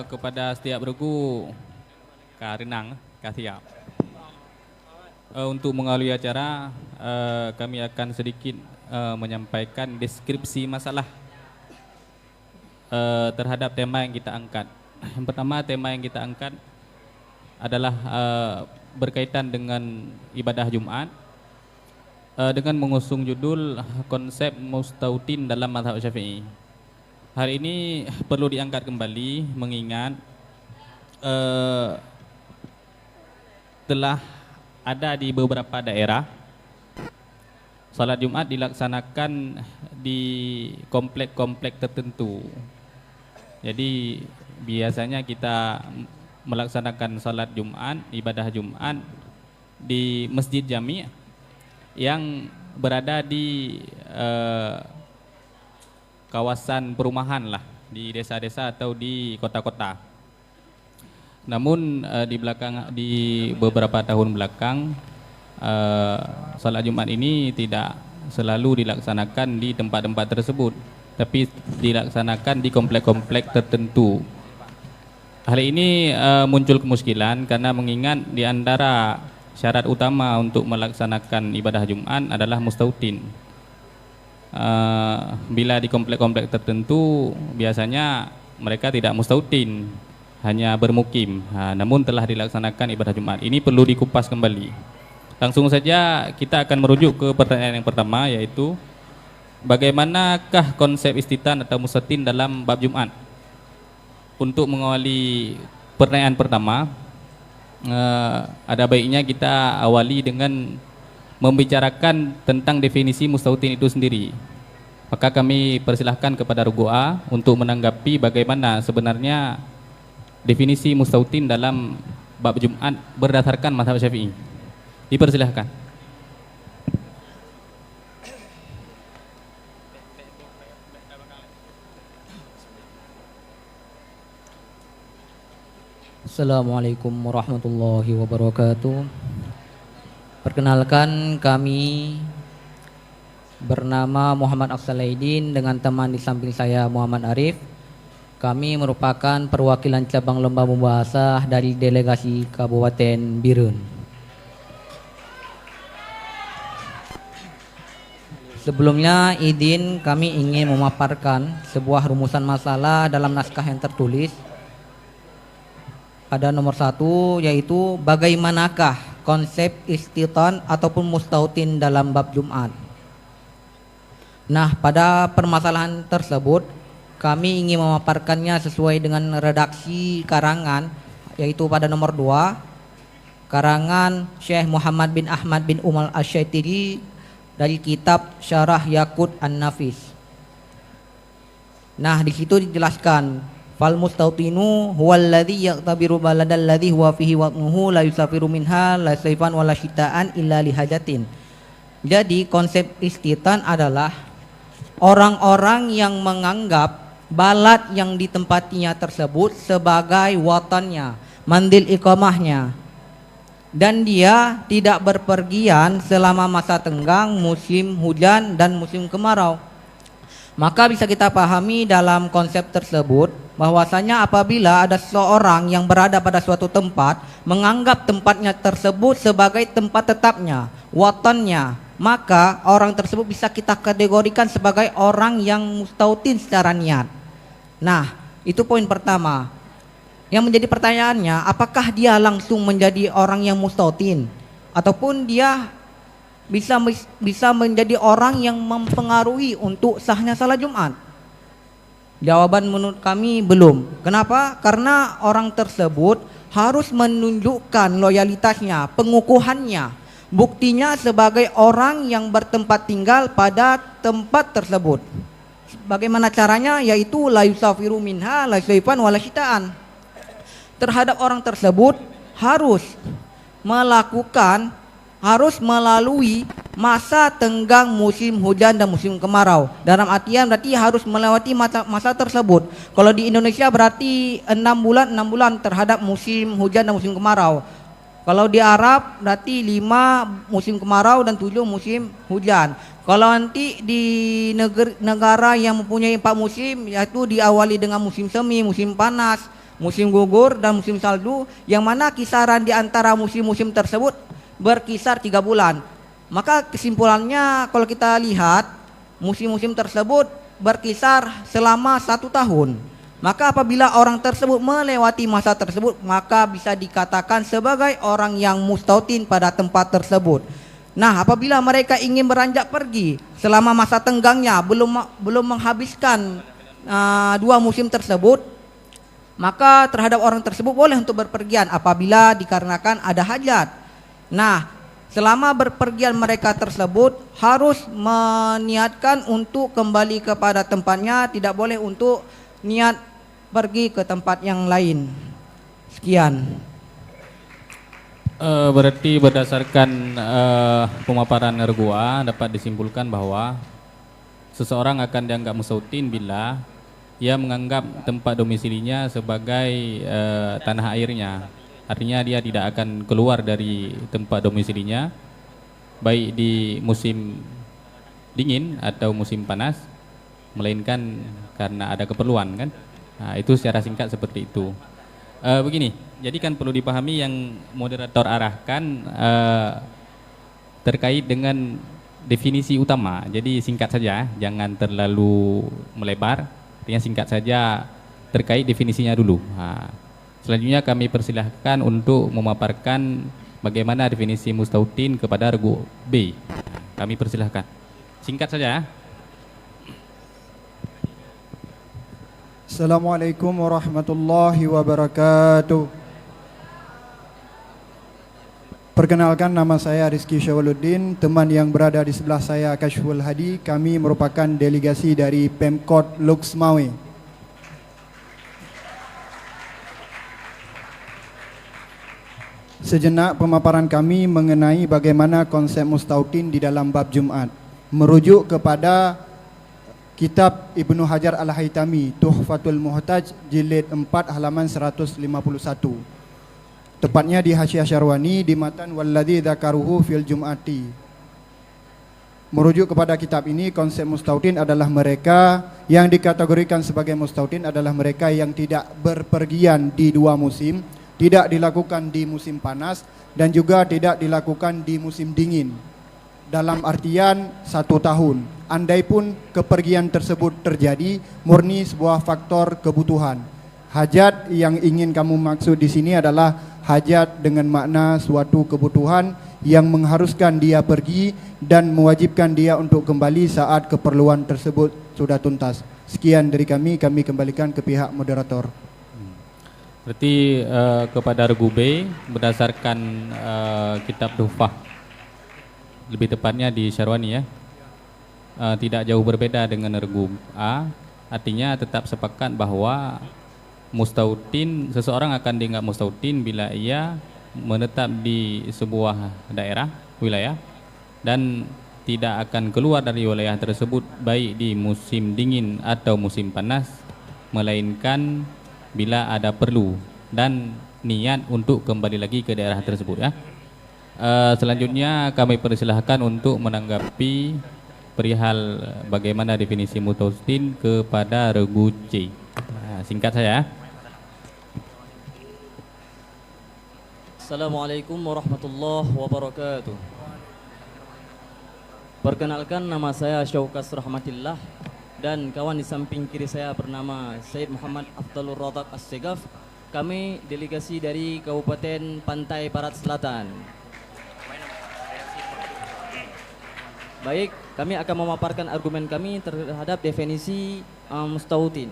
kepada setiap regu Karenang Kasiap. Untuk mengawali acara, kami akan sedikit menyampaikan deskripsi masalah terhadap tema yang kita angkat. Yang pertama, tema yang kita angkat adalah berkaitan dengan ibadah Jumat dengan mengusung judul konsep mustautin dalam mazhab Syafi'i. Hari ini perlu diangkat kembali mengingat telah ada di beberapa daerah salat Jumat dilaksanakan di komplek-komplek tertentu. Jadi biasanya kita melaksanakan salat Jumat, ibadah Jumat di masjid jami yang berada di kawasan perumahan lah, di desa-desa atau di kota-kota. Namun di beberapa tahun belakang salat Jumat ini tidak selalu dilaksanakan di tempat-tempat tersebut, tapi dilaksanakan di komplek-komplek tertentu. Hal ini muncul kemuskilan karena mengingat di antara syarat utama untuk melaksanakan ibadah Jumat adalah mustautin. Bila di komplek-komplek tertentu biasanya mereka tidak mustautin, hanya bermukim, namun telah dilaksanakan ibadah Jumat. Ini perlu dikupas kembali. Langsung saja kita akan merujuk ke pertanyaan yang pertama, yaitu bagaimanakah konsep istitan atau mustautin dalam bab Jumat? Untuk mengawali pertanyaan pertama, ada baiknya kita awali dengan membicarakan tentang definisi mustautin itu sendiri. Maka kami persilahkan kepada Rugu A untuk menanggapi bagaimana sebenarnya definisi mustautin dalam bab Jumat berdasarkan mazhab Syafi'i. Dipersilahkan. Assalamualaikum warahmatullahi wabarakatuh. Perkenalkan, kami bernama Muhammad Aksalaidin dengan teman di samping saya Muhammad Arif. Kami merupakan perwakilan cabang lomba membahasa dari delegasi Kabupaten Birun. Sebelumnya izin kami ingin memaparkan sebuah rumusan masalah dalam naskah yang tertulis pada nomor 1, yaitu bagaimanakah konsep istitan ataupun mustautin dalam bab Jumat. Nah, pada permasalahan tersebut kami ingin memaparkannya sesuai dengan redaksi karangan, yaitu pada nomor 2, karangan Syekh Muhammad bin Ahmad bin Umal Asy-Syaitiri dari kitab Syarah Yaqut An-Nafis. Nah, di situ dijelaskan, fal mustautinu huwallazi yaqtabiru baladal ladzi huwa fihi watnuhu la yusafiru minha la sayfan wala syita'an illa lihajatin. Jadi konsep istitan adalah orang-orang yang menganggap balad yang ditempatinya tersebut sebagai watannya, mandil iqamahnya, dan dia tidak berpergian selama masa tenggang, musim hujan dan musim kemarau. Maka bisa kita pahami dalam konsep tersebut bahwasanya apabila ada seseorang yang berada pada suatu tempat menganggap tempatnya tersebut sebagai tempat tetapnya, watannya, maka orang tersebut bisa kita kategorikan sebagai orang yang mustautin secara niat. Nah, itu poin pertama. Yang menjadi pertanyaannya, apakah dia langsung menjadi orang yang mustautin ataupun dia bisa menjadi orang yang mempengaruhi untuk sahnya salat Jumat? Jawaban menurut kami belum. Kenapa? Karena orang tersebut harus menunjukkan loyalitasnya, pengukuhannya, buktinya sebagai orang yang bertempat tinggal pada tempat tersebut. Bagaimana caranya? Yaitu la yusafiru minha la sayfan wala syita'an. Terhadap orang tersebut harus melalui masa tenggang musim hujan dan musim kemarau. Dalam artian berarti harus melewati masa tersebut. Kalau di Indonesia berarti 6 bulan terhadap musim hujan dan musim kemarau. Kalau di Arab berarti 5 musim kemarau dan 7 musim hujan. Kalau nanti di negara yang mempunyai 4 musim, yaitu diawali dengan musim semi, musim panas, musim gugur, dan musim salju, yang mana kisaran di antara musim-musim tersebut berkisar 3 bulan. Maka kesimpulannya kalau kita lihat musim-musim tersebut berkisar selama 1 tahun. Maka apabila orang tersebut melewati masa tersebut, maka bisa dikatakan sebagai orang yang mustautin pada tempat tersebut. Nah, apabila mereka ingin beranjak pergi selama masa tenggangnya belum menghabiskan 2 musim tersebut, maka terhadap orang tersebut boleh untuk berpergian apabila dikarenakan ada hajat. Nah, selama berpergian mereka tersebut harus meniatkan untuk kembali kepada tempatnya, tidak boleh untuk niat pergi ke tempat yang lain. Sekian. Berarti berdasarkan pemaparan Ergua dapat disimpulkan bahwa seseorang akan dianggap mustautin bila ia menganggap tempat domisilinya sebagai tanah airnya. Artinya dia tidak akan keluar dari tempat domisilinya baik di musim dingin atau musim panas, melainkan karena ada keperluan, kan? Nah, itu secara singkat seperti itu. Begini, jadi kan perlu dipahami yang moderator arahkan terkait dengan definisi utama. Jadi singkat saja, jangan terlalu melebar. Artinya singkat saja terkait definisinya dulu. Nah, selanjutnya kami persilahkan untuk memaparkan bagaimana definisi mustautin kepada regu B. Kami persilahkan. Singkat saja. Assalamualaikum warahmatullahi wabarakatuh. Perkenalkan, nama saya Rizky Syawaluddin. Teman yang berada di sebelah saya Kashful Hadi. Kami merupakan delegasi dari Pemkot Luxmawe. Sejenak pemaparan kami mengenai bagaimana konsep mustautin di dalam bab Jumat, merujuk kepada Kitab Ibnu Hajar Al-Haytami, Tuhfatul Muhtaj, jilid 4 halaman 151. Tepatnya di Hasyiah Syarwani di matan walladzi dzakaruhu fil jum'ati. Merujuk kepada kitab ini, konsep mustautin adalah mereka yang dikategorikan sebagai mustautin adalah mereka yang tidak berpergian di 2 musim, tidak dilakukan di musim panas, dan juga tidak dilakukan di musim dingin. Dalam artian 1 tahun, andaipun kepergian tersebut terjadi murni sebuah faktor kebutuhan. Hajat yang ingin kamu maksud di sini adalah hajat dengan makna suatu kebutuhan yang mengharuskan dia pergi dan mewajibkan dia untuk kembali saat keperluan tersebut sudah tuntas. Sekian dari kami kembalikan ke pihak moderator. Berarti kepada regu B berdasarkan kitab Tuhfah, lebih tepatnya di Syarwani ya, tidak jauh berbeda dengan regu A. Artinya tetap sepakat bahwa mustautin, seseorang akan dianggap mustautin bila ia menetap di sebuah daerah, wilayah, dan tidak akan keluar dari wilayah tersebut baik di musim dingin atau musim panas, melainkan bila ada perlu dan niat untuk kembali lagi ke daerah tersebut ya. Selanjutnya kami persilahkan untuk menanggapi perihal bagaimana definisi mustautin kepada regu C. Singkat saya. Assalamualaikum warahmatullahi wabarakatuh. Perkenalkan, nama saya Syaukas Rahmatillah dan kawan di samping kiri saya bernama Said Muhammad Afdalur Razak As-Segaf. Kami delegasi dari Kabupaten Pantai Barat Selatan. Baik, kami akan memaparkan argumen kami terhadap definisi mustautin.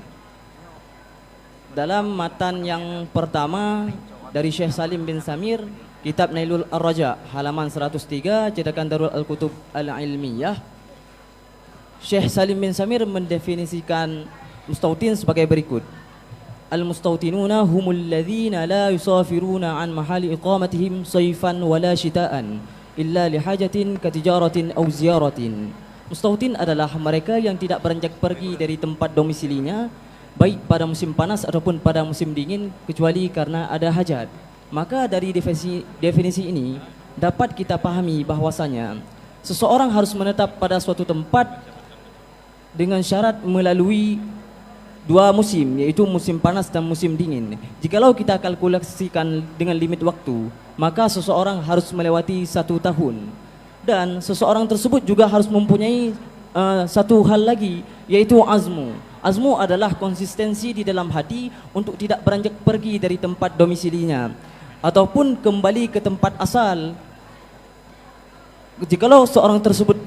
Dalam matan yang pertama dari Syekh Salim bin Samir, Kitab Nailul Ar-Raja, halaman 103, cetakan Darul Al-Kutub Al-Ilmiyah, Syekh Salim bin Samir mendefinisikan mustautin sebagai berikut. Al-mustautinuna humul ladzina la yusafiruna an mahali iqamatihim sayfan wala shita'an illa lihajatin katijaratin aw ziyaratin. Mustautin adalah mereka yang tidak beranjak pergi dari tempat domisilinya baik pada musim panas ataupun pada musim dingin kecuali karena ada hajat. Maka dari definisi ini dapat kita pahami bahwasanya seseorang harus menetap pada suatu tempat dengan syarat melalui dua musim, yaitu musim panas dan musim dingin. Jikalau kita kalkulasikan dengan limit waktu, maka seseorang harus melewati 1 tahun. Dan seseorang tersebut juga harus mempunyai satu hal lagi, yaitu azmu. Azmu adalah konsistensi di dalam hati untuk tidak beranjak pergi dari tempat domisilinya ataupun kembali ke tempat asal. Jikalau seorang tersebut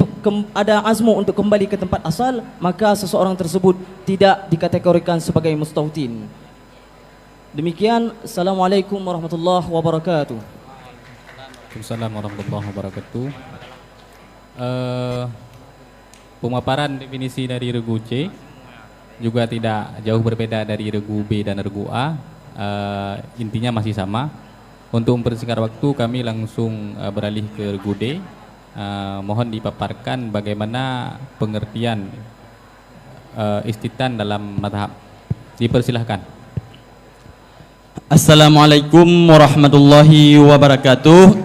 ada azmu untuk kembali ke tempat asal, maka seseorang tersebut tidak dikategorikan sebagai mustautin. Demikian, Assalamualaikum warahmatullahi wabarakatuh. Waalaikumsalam warahmatullahi wabarakatuh. Pemaparan definisi dari regu C juga tidak jauh berbeda dari regu B dan regu A. Intinya masih sama. Untuk mempersingkat waktu, kami langsung beralih ke regu D. Mohon dipaparkan bagaimana pengertian istitan dalam mazhab. Dipersilahkan. Assalamualaikum warahmatullahi wabarakatuh.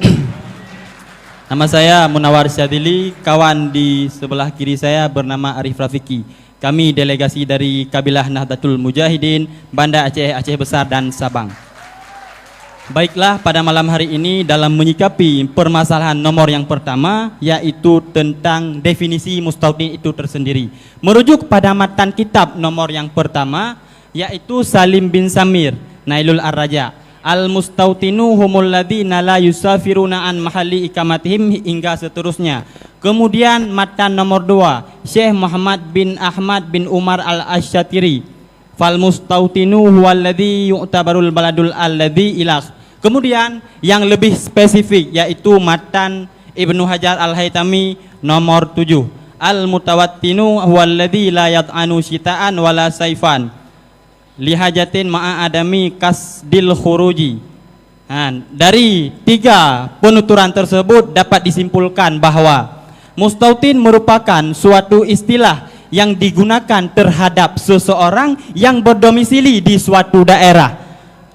Nama saya Munawar Syadili, kawan di sebelah kiri saya bernama Arif Rafiki. Kami delegasi dari Kabilah Nahdlatul Mujahidin, Banda Aceh, Aceh Besar dan Sabang. Baiklah, pada malam hari ini dalam menyikapi permasalahan nomor yang pertama, yaitu tentang definisi mustautin itu tersendiri. Merujuk pada matan kitab nomor yang pertama, yaitu Salim bin Samir, Nailul Ar-Raja. Al-mustautinu humul ladzina la yusafiruna an mahalli ikamatihim, hingga seterusnya. Kemudian matan nomor 2, Syekh Muhammad bin Ahmad bin Umar Al-Asyatiri. Fal mustautinu huwallazi yu'tabarul baladul alladzi ilah. Kemudian yang lebih spesifik yaitu matan Ibnu Hajar Al-Haytami nomor 7. Al-mutawattinu huwallazi la yad'anu syita'an wala saifan lihajatin ma'a adami kasdil khuruji. Dari 3 penuturan tersebut dapat disimpulkan bahwa mustautin merupakan suatu istilah yang digunakan terhadap seseorang yang berdomisili di suatu daerah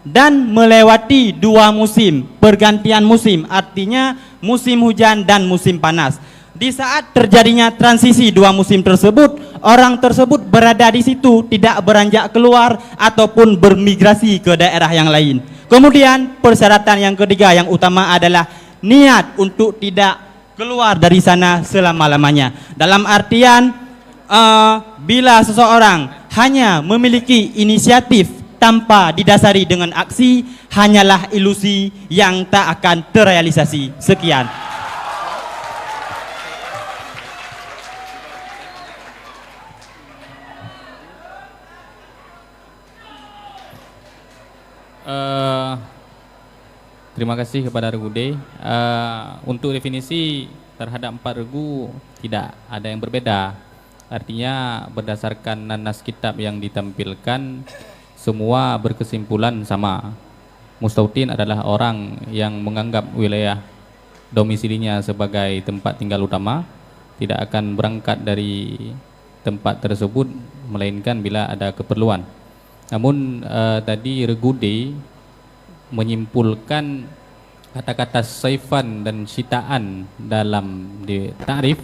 dan melewati 2 musim, pergantian musim, artinya musim hujan dan musim panas. Di saat terjadinya transisi 2 musim tersebut, orang tersebut berada di situ, tidak beranjak keluar ataupun bermigrasi ke daerah yang lain. Kemudian persyaratan yang ketiga yang utama adalah niat untuk tidak keluar dari sana selama-lamanya. Dalam artian bila seseorang hanya memiliki inisiatif tanpa didasari dengan aksi, hanyalah ilusi yang tak akan terrealisasi. Sekian. Terima kasih kepada regu D. Untuk definisi terhadap 4 regu tidak ada yang berbeda. Artinya berdasarkan nanas kitab yang ditampilkan, semua berkesimpulan sama. Mustautin adalah orang yang menganggap wilayah domisilinya sebagai tempat tinggal utama, tidak akan berangkat dari tempat tersebut melainkan bila ada keperluan. Namun tadi regu D menyimpulkan kata-kata saifan dan syitaan dalam ta'rif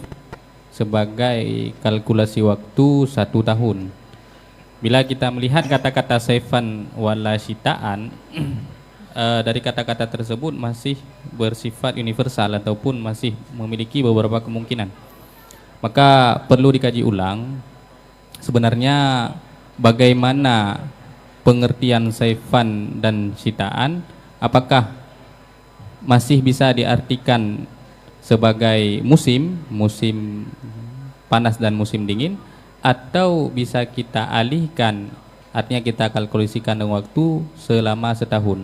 sebagai kalkulasi waktu 1 tahun. Bila kita melihat kata-kata saifan wala syitaan, dari kata-kata tersebut masih bersifat universal ataupun masih memiliki beberapa kemungkinan. Maka perlu dikaji ulang sebenarnya bagaimana pengertian saifan dan syitaan, apakah masih bisa diartikan sebagai musim panas dan musim dingin, atau bisa kita alihkan, artinya kita kalkulasikan dengan waktu selama 1 tahun.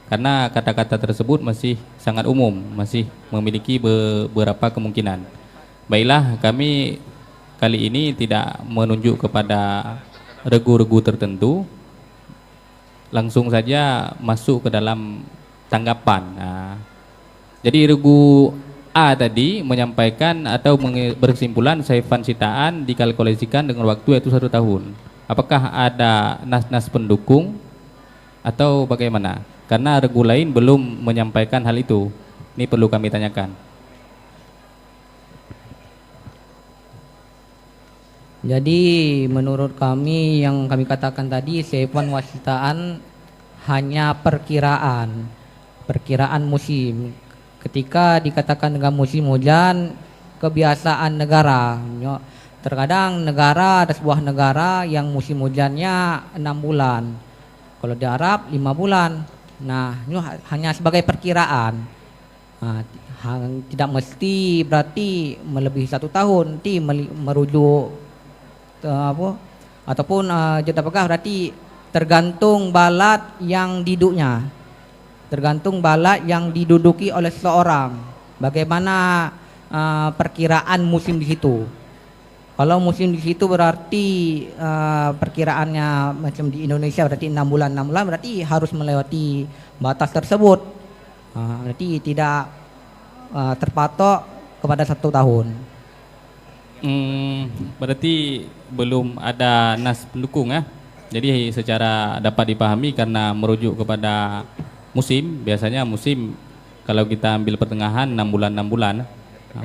Karena kata-kata tersebut masih sangat umum, masih memiliki beberapa kemungkinan. Baiklah, kami kali ini tidak menunjuk kepada regu-regu tertentu, langsung saja masuk ke dalam tanggapan. Jadi regu A tadi menyampaikan atau berkesimpulan saifan syitaan dikalkulasikan dengan waktu yaitu 1 tahun. Apakah ada nas-nas pendukung atau bagaimana? Karena regu lain belum menyampaikan hal itu. Ini perlu kami tanyakan. Jadi menurut kami yang kami katakan tadi saifan wasitaan hanya perkiraan musim. Ketika dikatakan dengan musim hujan, kebiasaan negara. Terkadang ada sebuah negara yang musim hujannya 6 bulan. Kalau di Arab 5 bulan. Nah, ini hanya sebagai perkiraan. Nah, tidak mesti berarti melebihi 1 tahun. Nanti merujuk ataupun jeda pegah berarti tergantung balad yang diduknya. Tergantung balad yang diduduki oleh seseorang. Bagaimana perkiraan musim di situ. Kalau musim di situ berarti perkiraannya macam di Indonesia berarti 6 bulan berarti harus melewati batas tersebut. Berarti tidak terpatok kepada 1 tahun. Berarti belum ada nas pendukung ya. Jadi secara dapat dipahami karena merujuk kepada musim, biasanya musim kalau kita ambil pertengahan 6 bulan,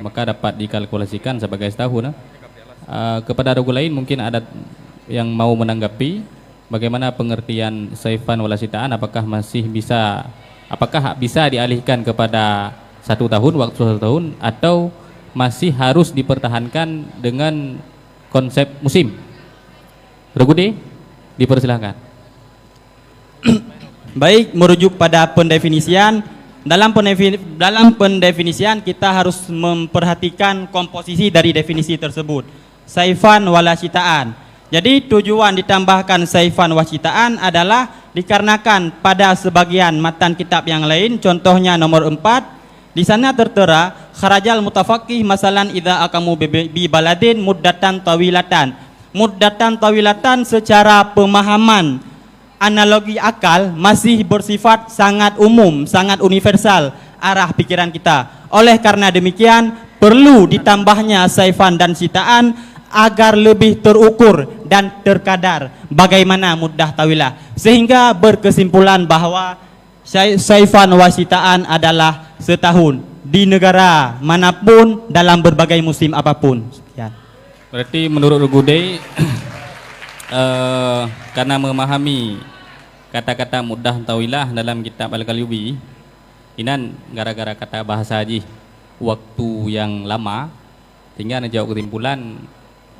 maka dapat dikalkulasikan sebagai setahun. Kepada regu lain mungkin ada yang mau menanggapi bagaimana pengertian saifan walasitaan, apakah bisa dialihkan kepada 1 tahun, waktu 1 tahun, atau masih harus dipertahankan dengan konsep musim? Regu D, dipersilahkan. Baik, merujuk pada pendefinisian. Dalam pendefinisian kita harus memperhatikan komposisi dari definisi tersebut. Saifan walasitaan. Jadi tujuan ditambahkan saifan wasitaan adalah dikarenakan pada sebagian matan kitab yang lain, contohnya nomor 4, di sana tertera kharajal mutafaqih masalan idza akamu bi baladin muddatan tawilatan. Muddatan tawilatan secara pemahaman analogi akal masih bersifat sangat umum, sangat universal arah pikiran kita. Oleh karena demikian perlu ditambahnya saifan dan sitaan agar lebih terukur dan terkadar bagaimana muddah tawilah, sehingga berkesimpulan bahwa saifan wasitaan adalah setahun di negara manapun dalam berbagai musim apapun. Sekian. Berarti menurut Regu D karena memahami kata-kata mudah tawilah dalam kitab Al-Qalyubi, inan gara-gara kata bahasa haji waktu yang lama, sehingga jauh kesimpulan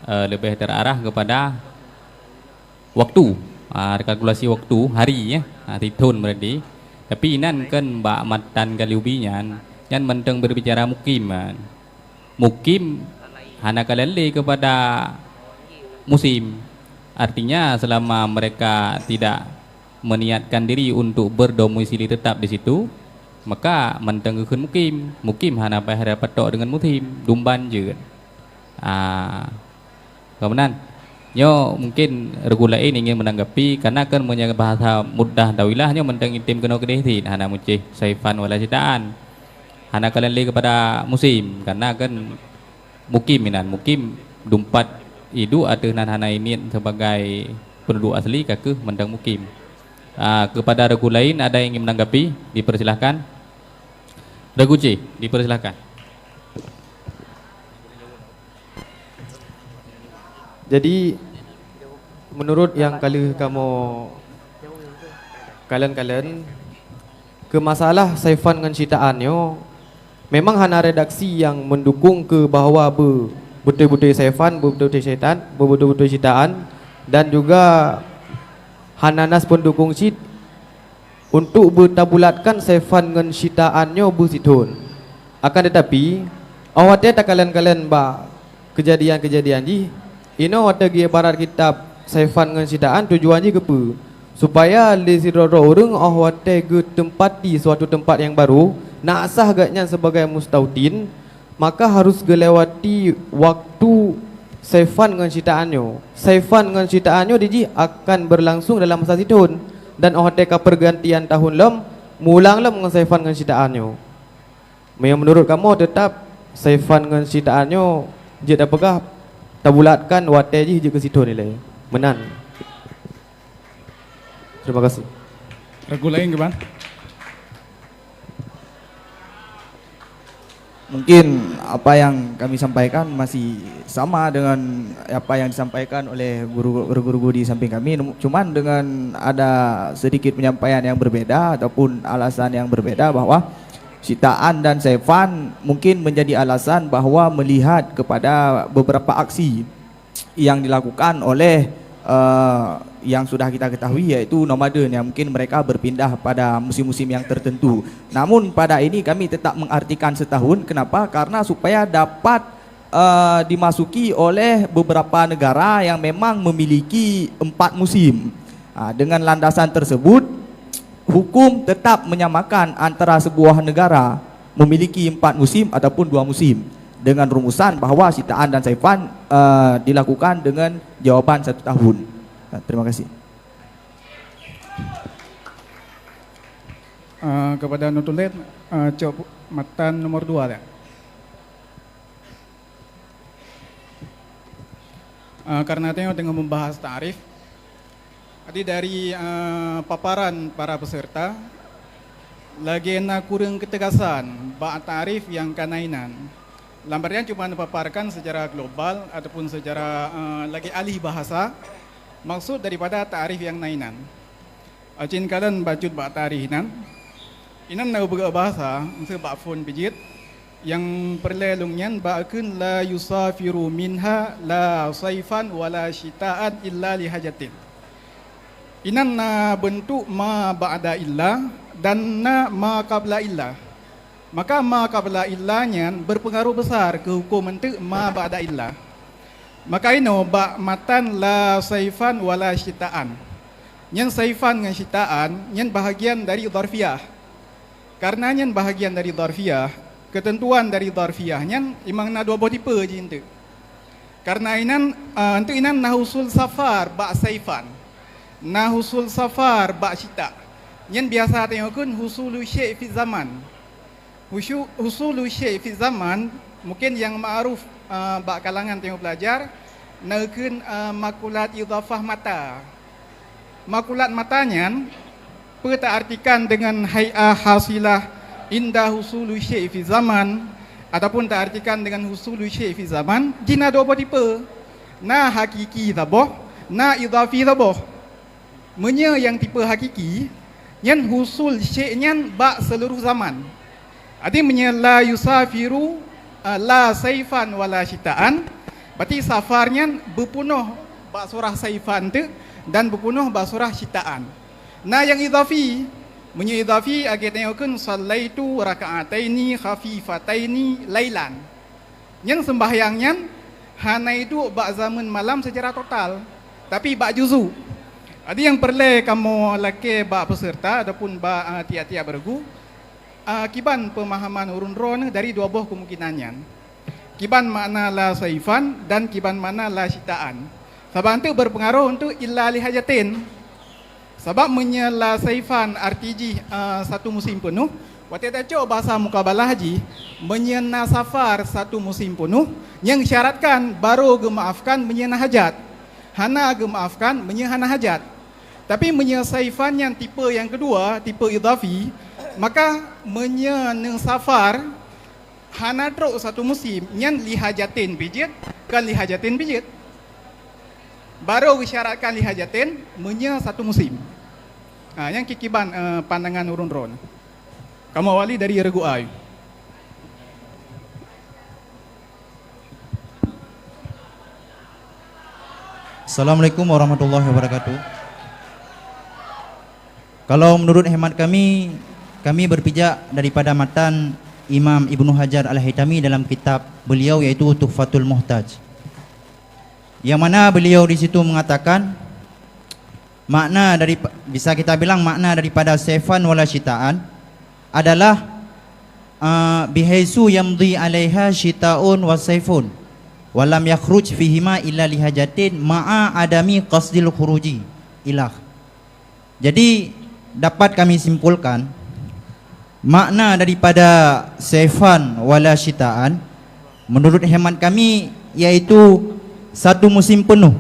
lebih terarah kepada waktu, kalkulasi waktu hari ya, tahun berarti. Tapi inan kan mbak matan Qalyubinya yang menteng berbicara mukim, mukim hana kalele kepada musim. Artinya selama mereka tidak meniatkan diri untuk berdomisili tetap di situ, maka mentengkeun mukim hana payah patok dengan musim dumban je. Kemudian mungkin regu lain ingin menanggapi karena kan menjaga bahasa mudah dawilahnya menteng intim kena kedehti hana mucih saifan walasitaan hana kalian li kepada musim karena kan mukim dumpat idu atunan hana ini sebagai penduduk asli kakeh menteng mukim. Kepada regu lain ada yang ingin menanggapi, dipersilahkan. Regu C, dipersilahkan. Jadi menurut yang kalian ke masalah saifan dengan citaannya, memang hana redaksi yang mendukung ke bahawa betul-betul saifan, betul-betul citaan, dan juga hananas pendukung cit untuk bertabulatkan saifan dengan citaannya bersitun. Akan tetapi awatnya tak kalian kejadian-kejadian ji ino wata gi barat kitab saifan dengan citaan tujuannya kepa supaya lisidoro orang wata ge tempati suatu tempat yang baru nak sah agaknya sebagai mustautin, maka harus gelewati waktu saifan dengan citaannya. Saifan dengan citaannya diji akan berlangsung dalam masa setahun dan wata pergantian tahun lem mulang lem dengan saifan dengan citaannya. Menurut kamu tetap saifan dengan citaannya je dah pegah tabulatkan wate je ke situ nilai menan. Terima kasih. Regu lain gimana? mungkin apa yang kami sampaikan masih sama dengan apa yang disampaikan oleh guru-guru di samping kami, cuman dengan ada sedikit penyampaian yang berbeda ataupun alasan yang berbeda, bahwa Syitaan dan Saifan mungkin menjadi alasan bahwa melihat kepada beberapa aksi yang dilakukan oleh yang sudah kita ketahui, yaitu nomaden, yang mungkin mereka berpindah pada musim-musim yang tertentu. Namun pada ini kami tetap mengartikan setahun. Kenapa? Karena supaya dapat dimasuki oleh beberapa negara yang memang memiliki 4 musim. Dengan landasan tersebut, hukum tetap menyamakan antara sebuah negara memiliki 4 musim ataupun 2 musim, dengan rumusan bahwa Syitaan dan Saifan dilakukan dengan jawaban 1 tahun. Terima kasih. Kepada Nutulet, coba matan nomor 2 ya. Karena tengah membahas tarif, jadi dari paparan para peserta, lagi kurang ketegasan bak tarif yang kanainan. Lambatnya cuma dipaparkan secara global ataupun secara lagi alih bahasa, maksud daripada tarif yang nainan. Acin kalian bacut bak tarif nan, inan nak berbahasa, mesti bak phone pijit, yang perlelungnya bakun la yusafiru minha la saifan wala syitaan illa lihajatin. Inan na bentuk ma ba'da illa dan na ma qabla illa. Maka ma qabla illanya berpengaruh besar ke hukum untuk ma ba'da illa. Maka ino ba matan la saifan wala syitaan. Nyen saifan dengan syitaan nyen bahagian dari dharfiyah. Karena nyen bahagian dari dharfiyah, ketentuan dari dharfiyah nyen imang na 2 tipe je ente. Karena inan untuk inan nahusul safar ba saifan. Nahusul safar ba syita. Nyen biasa tengokun husulu syai' fi zaman. Husulu syai' fi zaman mungkin yang ma'ruf bak kalangan tengok belajar nakun makulat idhafah mata. Makulat matanya kita artikan dengan hay'ah hasilah indah husulu syai' fi zaman, ataupun tak artikan dengan husulu syai' fi zaman. Jina 2 tipe, na hakiki taboh, na idhafi taboh. Menya yang tipe hakiki nyen husul syai' nyen bak seluruh zaman. Artinya la yusafiru la saifan wala syitaan, berarti safarnya berpunuh bak surah saifan tu dan berpunuh bak surah syitaan. Nah yang idhafi, menya idhafi agak tengokkan sallaitu raka'ataini khafifataini lailan. Yang sembahyangnya hana itu bak zaman malam secara total, tapi bak juzu. Ada yang perlu kamu laki bak peserta ataupun bak tiap-tiap bergu, kiban pemahaman urun ron dari 2 buah kemungkinannya. Kiban makna la saifan dan kiban makna la syitaan. Sebab itu berpengaruh untuk illa lihajatin. Sebab menyela saifan artiji 1 musim penuh. Waktu kita coba bahasa mukabalah haji, menyena safar 1 musim penuh, yang syaratkan baru gemaafkan menyena hajat. Hana gemaafkan menyena hajat. Tapi menyena saifan yang tipe yang kedua, tipe idhafi, maka menyeneng safar hana truk 1 musim yang lihajatin pijit kan lihajatin pijit. Baru disyaratkan lihajatin menya 1 musim. Yang kikiban pandangan urun ron. Kamu awali dari Regu Ayu. Assalamualaikum warahmatullahi wabarakatuh. Kalau menurut hemat kami berpijak daripada matan Imam Ibnu Hajar Al-Haytami dalam kitab beliau yaitu Tuhfatul Muhtaj. Yang mana beliau di situ mengatakan makna dari, bisa kita bilang makna daripada saifan wala syitaan adalah bihaisu yamdi alaiha syitaun wa saifun walam yakhruj fihima illa lihajatin ma'a adami qasdil khuruji ilah. Jadi dapat kami simpulkan makna daripada saifan wala syitaan menurut hemat kami yaitu 1 musim penuh.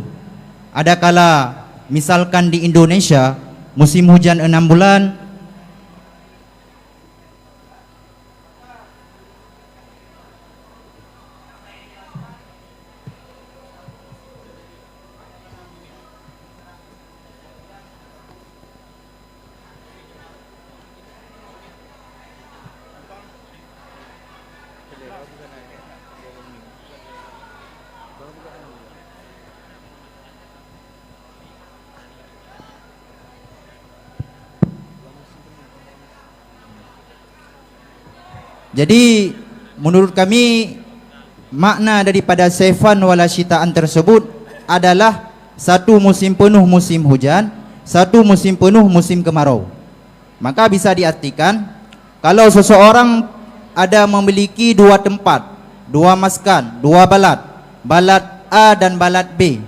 Adakala misalkan di Indonesia musim hujan 6 bulan, Jadi menurut kami makna daripada saifan wala syitaan tersebut adalah satu musim penuh musim hujan, satu musim penuh musim kemarau. Maka bisa diartikan kalau seseorang ada memiliki dua tempat, dua maskan, dua balad, balad A dan balad B.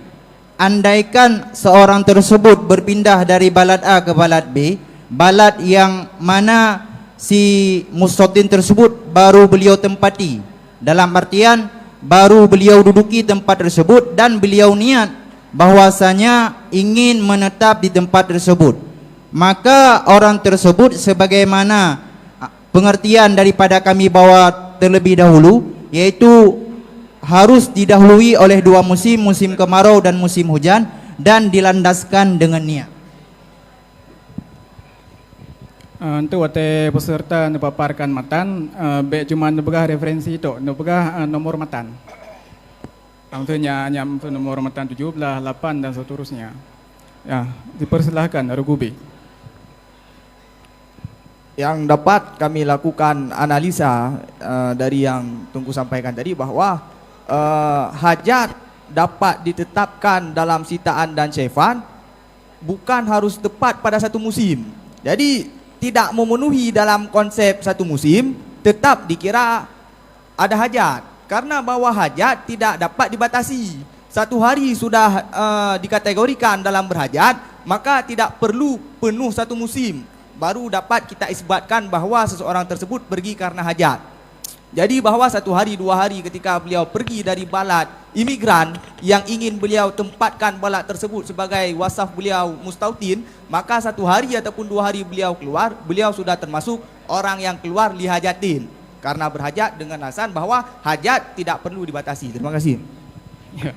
Andaikan seorang tersebut berpindah dari balad A ke balad B, balad yang mana si mustautin tersebut baru beliau tempati, dalam artian baru beliau duduki tempat tersebut dan beliau niat bahwasanya ingin menetap di tempat tersebut, maka orang tersebut sebagaimana pengertian daripada kami bawa terlebih dahulu, yaitu harus didahului oleh dua musim, musim kemarau dan musim hujan, dan dilandaskan dengan niat. Untuk wate peserta paparkan matan, baik cuma nebegah referensi itu, nebegah nomor matan. Maksudnya nyam nomor matan 17, 8 dan seterusnya. Ya, dipersilahkan Rugubi. Yang dapat kami lakukan analisa dari yang Tunku sampaikan tadi bahwa hajat dapat ditetapkan dalam sitaan dan syefan bukan harus tepat pada satu musim. Jadi tidak memenuhi dalam konsep satu musim tetap dikira ada hajat, karena bahwa hajat tidak dapat dibatasi. Satu hari sudah dikategorikan dalam berhajat, maka tidak perlu penuh satu musim baru dapat kita isbatkan bahwa seseorang tersebut pergi karena hajat. Jadi bahwa satu hari dua hari ketika beliau pergi dari balad imigran yang ingin beliau tempatkan balad tersebut sebagai wasaf beliau mustautin, maka satu hari ataupun dua hari beliau keluar, beliau sudah termasuk orang yang keluar lihajatin, karena berhajat dengan alasan bahwa hajat tidak perlu dibatasi. Terima kasih. Ya.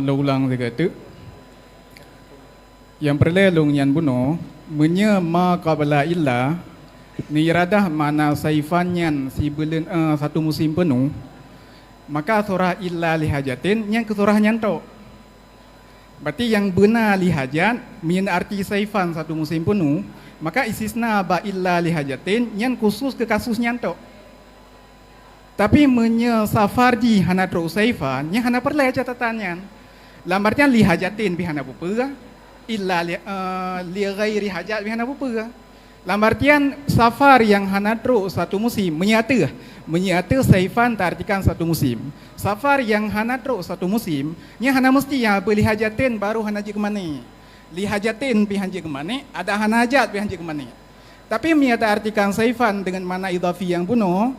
Lo ulang tiga itu. Yang perlelung yang bunuh menyema qabla illa ni iradah mana saifanyan si bulan satu musim penuh, maka surah illa lihajatin yang ke surah nyanto. Berarti yang benar lihajat min arti saifan satu musim penuh, maka istisna ba illa lihajatin yang khusus ke kasus nyanto. Tapi menye safarji hana tro saifan yang hana perlu catatannya. Dalam artian lihajatin bihana bupa illa li ghairi hajat bihana bupa. Dalam artian safar yang hana tro satu musim menyata saifan tartikan satu musim. Safar yang hana tro satu musim nya hana mesti ya beli hajatin baru hana je ke mana. Li hajatin pihan je ke mana, ada hana hajat pihan je ke mana. Tapi menyata artikan saifan dengan mana idhafi yang bunuh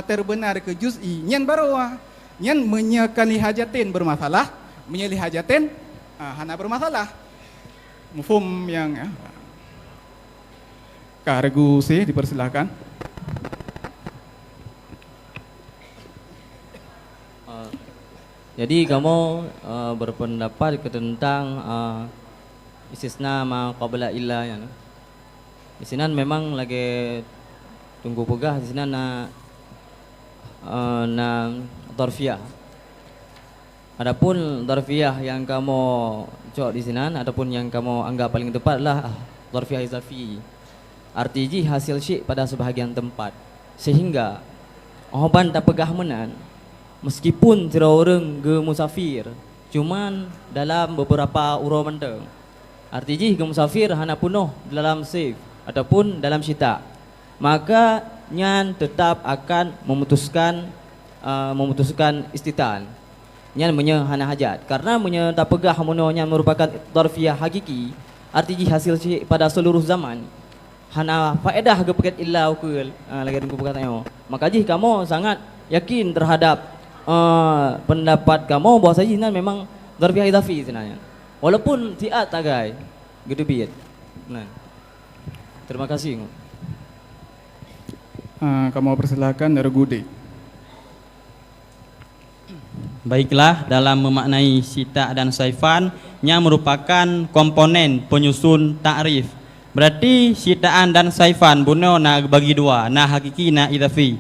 terbenar ke juz'i nyan baru nyan menyekali hajatin bermasalah, menyeli hajatin hana bermasalah. Mufhum yang ya. Kargu C dipersilakan. Jadi kamu berpendapat tentang istisna ma qabla illa ya. Di sini memang lagi tunggu pegah di sini na darfiyah. Adapun darfiyah yang kamu cok di sini ataupun yang kamu anggap paling tepat adalah darfiyah izafi. Arti hasil syik pada sebahagian tempat, sehingga oban tak pegah menan meskipun tidak orang ke musafir, cuman dalam beberapa urau mendeng. Arti ke musafir hana penuh dalam saif ataupun dalam syita, maka nyan tetap akan memutuskan istitan. Nyan hana hajat, karena tak pegah mononya merupakan darfiyah hakiki. Arti hasil syik pada seluruh zaman. Hana faedah ke paket illa ukul lagi tunggu perkataannya. Maka jih kamu sangat yakin terhadap pendapat kamu bahwa saja memang darfiyah idafi sebenarnya. Walaupun tiat tagai gitu biat. Nah. Terima kasih. Kamu persilakan Rugudi. Baiklah, dalam memaknai sita dan saifan yang merupakan komponen penyusun ta'rif. Berarti sitaan dan saifan buno na bagi dua, na hakiki na idhafi.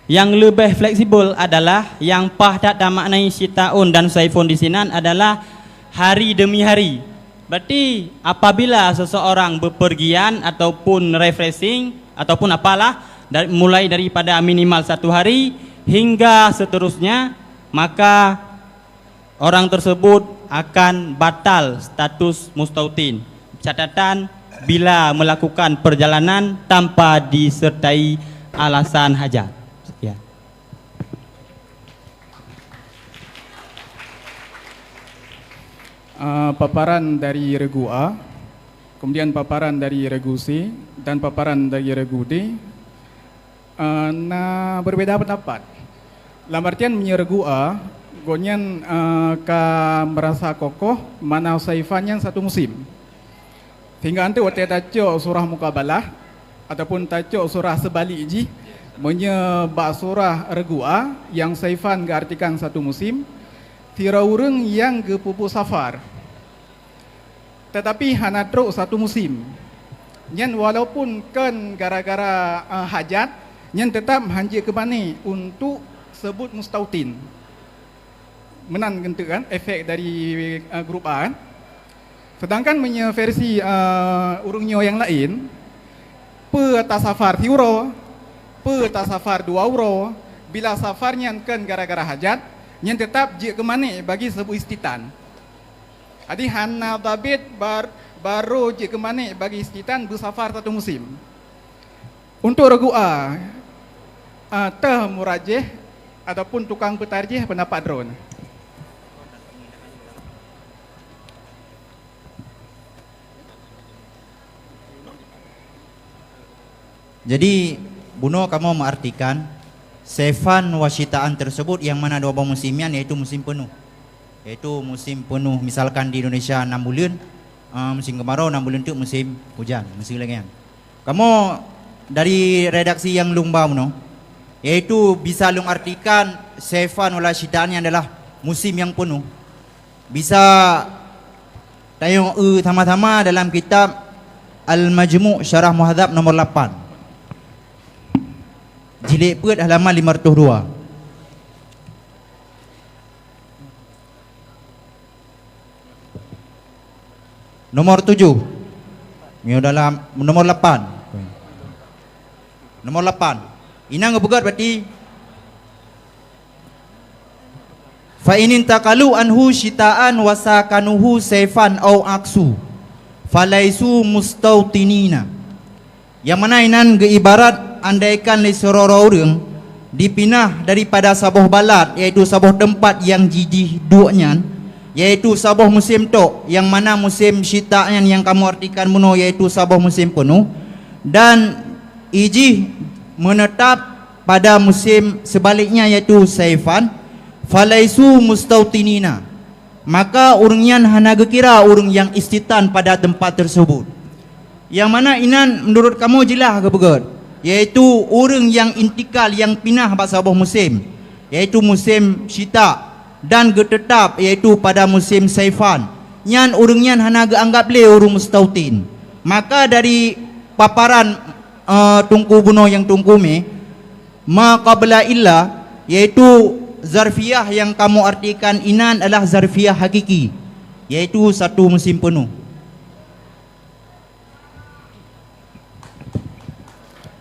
Yang lebih fleksibel adalah yang pah tak maknai sitaun dan saifun di sinan adalah hari demi hari. Berarti apabila seseorang bepergian ataupun refreshing ataupun apalah mulai daripada minimal 1 hari hingga seterusnya, maka orang tersebut akan batal status mustautin. Catatan, bila melakukan perjalanan tanpa disertai alasan hajat. Ya. Paparan dari regu A, kemudian paparan dari regu C dan paparan dari regu D berbeda pendapat. Dalam artian regu A, gonyan merasa kokoh mana saifannya 1 musim. Hingga nanti waktu tajuk surah mukabalah ataupun tajuk surah sebalik ji menyebab surah regu A yang saifan artikan 1 musim. Tira urang yang ke pupuk safar. Tetapi hana truk 1 musim. Nyan walaupun kan gara-gara hajat, nyan tetap hanji ke mana untuk sebut mustautin. Menan gitu kan efek dari grup A kan. Sedangkan punya versi urungnya yang lain, pe atas safar tiuro, pe atas safar 2 euro, bila safarnya kan gara-gara hajat, yang tetap je ke mana bagi sebut istitan. Jadi hana dabit baru je ke mana bagi istitan bersafar 1 musim. Untuk regu A, teh murajih ataupun tukang petarjih pendapat drone. Jadi Buno kamu mengartikan saifan wasitaan tersebut yang mana 2 musimnya yaitu musim penuh. Yaitu musim penuh, misalkan di Indonesia 6 bulan, musim kemarau 6 bulan itu musim hujan, musim lengan. Kamu dari redaksi yang lumba Buno, yaitu bisa lung artikan saifan wasitaannya adalah musim yang penuh. Bisa tayong sama-sama dalam kitab Al-Majmu' Syarah Muhadzab nomor 8. Jilid Pet halaman 502. Nomor 7. Ini dalam nomor 8. Nomor 8. Inang ngebugat berarti fa inin taqalu anhu syitaan wasakanuhu saifan au aksu falaisu mustautinina. Yang mana inan ibarat andaikan li sororo orang dipinah daripada sabuh balat iaitu sabuh tempat yang jijih duanya iaitu sabuh musim tok yang mana musim syita'nya yang kamu artikan Buno iaitu sabuh musim penuh dan ijih menetap pada musim sebaliknya iaitu saifan falaisu mustautinina, maka urangnya hana kira urang yang istitan pada tempat tersebut. Yang mana inan menurut kamu jelas ke begot, yaitu orang yang intikal yang pinah pada sebuah musim, yaitu musim syita dan getetap yaitu pada musim saifan. Nyan orangnya hana anggap le orang mustautin. Maka dari paparan tungku Buno yang tungku me ma qabla illa yaitu zarfiyah yang kamu artikan inan adalah zarfiyah hakiki, yaitu 1 musim penuh.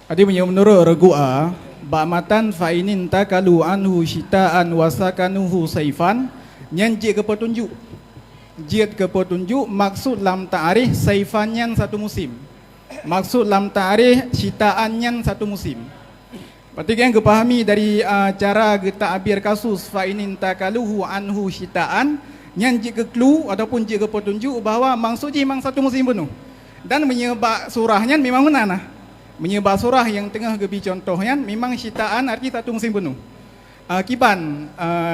Adi menurut regu A, ba'matan fa'inin takalu anhu syita'an wasakanuhu saifan, nyan je ke petunjuk. Jid ke petunjuk maksud lam ta'arih saifannya 1 musim. Maksud lam ta'arih syita'annya 1 musim. Berarti yang kepahami dari cara ta'abir kasus fa'inin takaluhu anhu syita'an, nyan je ke clue ataupun je ke petunjuk bahawa maksud je memang 1 musim penuh. Dan menyebab surahnya memang menanah. Menyebab surah yang tengah gebi contohnya memang syitaan arti 1 musim penuh. Kiban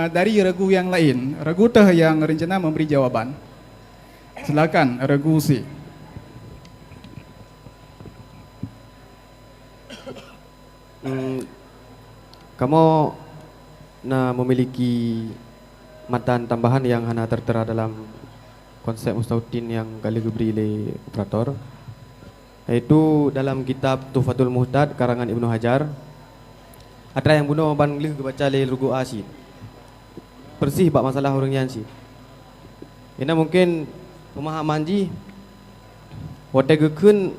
dari regu yang lain, regu teh yang rencana memberi jawaban. Silakan regu C. Kamu memiliki matan tambahan yang hana tertera dalam konsep mustautin yang kali diberi oleh operator, yaitu dalam kitab Tuhfatul Muhtad karangan Ibnu Hajar. Ada yang Buno banglih baca le rugu asid. Persih bab masalah orang yang si. Ini mungkin pemahaman ji wategekeun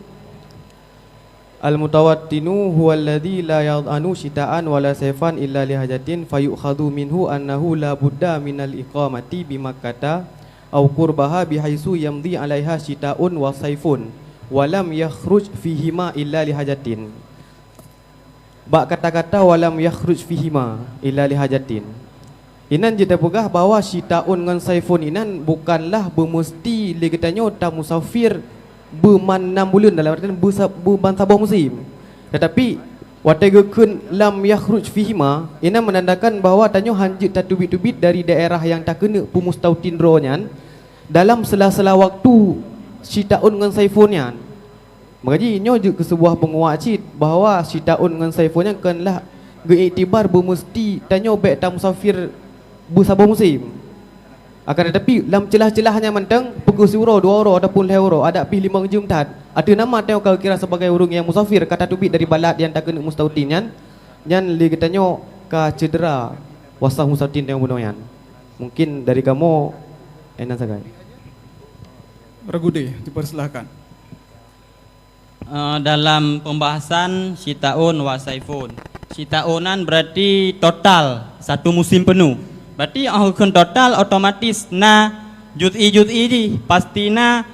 al-mutawattinu huwallazi la yad'anu shita'an wala sayfan illa lihajatin fayukhadhu minhu annahu la budda minal iqamati bimakkata aw qurbaha bihaisu yamdi 'alaiha shita'un wa sayfun walam yakhruj fihima illa lihajatin. Bak kata-kata walam yakhruj fihima illa lihajatin. Inan kita pegah bahawa shita'un dengan sayfun inan bukanlah bermesti legetanyo ta musafir berman 6 bulan dalam artian berban sabah musim. Tetapi wategekeun lam yakhruj fihima inan menandakan bahawa tanyo hanjit tatubit-tubit dari daerah yang tak kena pemustautin ronyan dalam sela-sela waktu shita'un dengan sayfunnya. Mengaji nyo je ke sebuah penguat cit bahawa shita'un dengan sayfunnya kanlah geiktibar bermesti tanyo baik ta musafir bersabah musim. Akan tetapi dalam celah-celahnya mentang pukul 1 euro, 2 euro ataupun 5 euro ada pih 5 jam tad. Ada nama tanyo kalau kira sebagai orang yang musafir kata tubit dari balad yang tak kena mustautin yan li katanyo ka cedera wasah mustautin yang bunuh yan. Mungkin dari kamu enak sagai. Ragude, dipersilahkan. Dalam pembahasan shita'un wa saifun. Shita'unan berarti total satu musim penuh. Berarti akan total otomatis na juz'i di pastina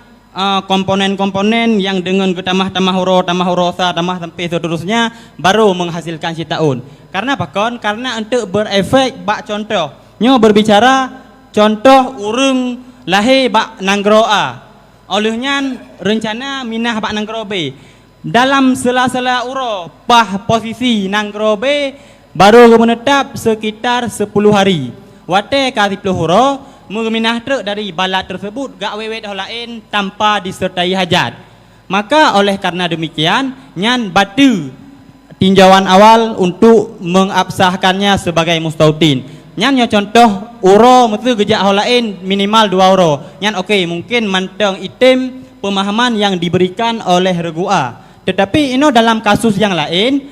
komponen-komponen yang dengan tamah huruf, tamah hurosa, tamah sampai seterusnya baru menghasilkan shita'un. Karena apa kon? Karena untuk berefek bak contoh. Nyo berbicara contoh urung lahir bak nanggroa. Olehnya rencana minah bak nanggrobe. Dalam sela-sela uro pah posisi nanggrobe baru menetap sekitar 10 hari. Wate ka 10 huro mengeminah truk dari balad tersebut gak wewet lain tanpa disertai hajat. Maka oleh karena demikian nyan batu tinjauan awal untuk mengabsahkannya sebagai mustautin. Nyan yo contoh uro metu gejak lain minimal 2 euro. Nyan okey mungkin manteng item pemahaman yang diberikan oleh regua. Tetapi ini dalam kasus yang lain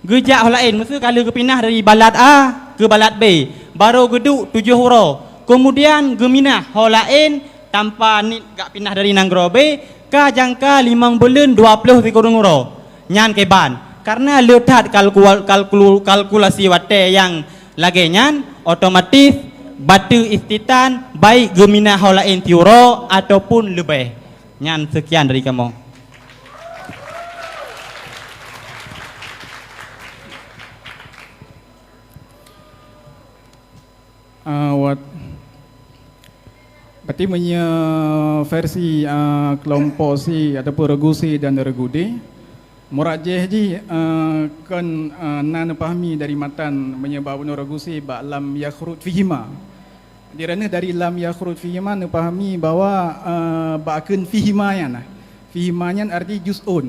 gejak lain metu kalau kepinah dari balad A ke balad B baru geduk 7 euro. Kemudian geminah lain tanpa ni gak pindah dari nanggrobe ke jangka 5 bulan 20 euro. Nyan keban. Karena letak kalkulasi wate yang lagi nyan otomatis batu istitan baik geminah lain euro ataupun lebih. Nyan sekian dari kamu. Berarti punya versi kelompok si ataupun regu si dan regu D. Murajih ji kan nan pahami dari matan menyebab regu si ba lam yakhruj fihima. Dirana dari lam yakhruj fihima nu pahami bahawa ba'keun fihima yan. Fihima yan arti juz'un.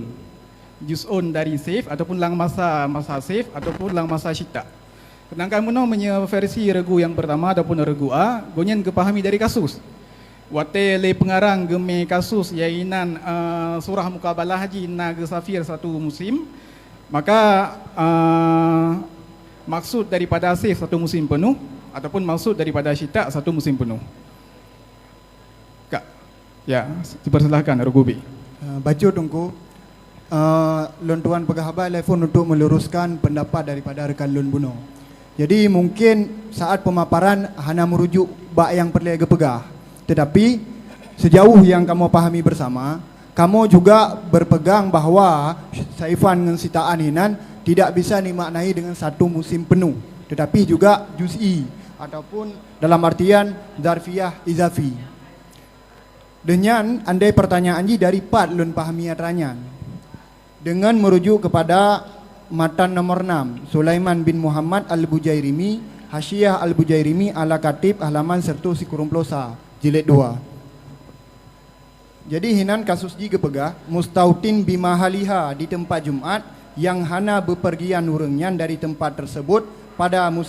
Juz'un dari saif ataupun lang masa saif ataupun lang masa syita. Sedangkan meno punya versi regu yang pertama ataupun regu A, gonyan kepahami dari kasus. Wate le pengarang geme kasus yainan surah mukabalah haji naga safir satu musim. Maka maksud daripada saif satu musim penuh ataupun maksud daripada syita satu musim penuh. Kak, ya, dipersilahkan regu B. Baca tunggu. Lon Tuan Pegahabat telefon untuk meluruskan pendapat daripada rekan Lon Buno. Jadi mungkin saat pemaparan hanya merujuk bak yang perlu pegah. Tetapi sejauh yang kamu pahami bersama, kamu juga berpegang bahawa saifan dengan sitaan hinan tidak bisa dimaknai dengan satu musim penuh, tetapi juga juz'i ataupun dalam artian zarfiyah izafi. Dengan andai pertanyaan ji dari part lun pahami atranyan dengan merujuk kepada matan nomor 6 Sulaiman bin Muhammad Al-Bujairimi Hasyiah Al-Bujairimi ala Katib halaman sertu Sikurung Plosa jilid 2. Jadi hinan kasus ji kepegah mustautin bimahaliha di tempat Jumat yang hana bepergian urangnya dari tempat tersebut pada 2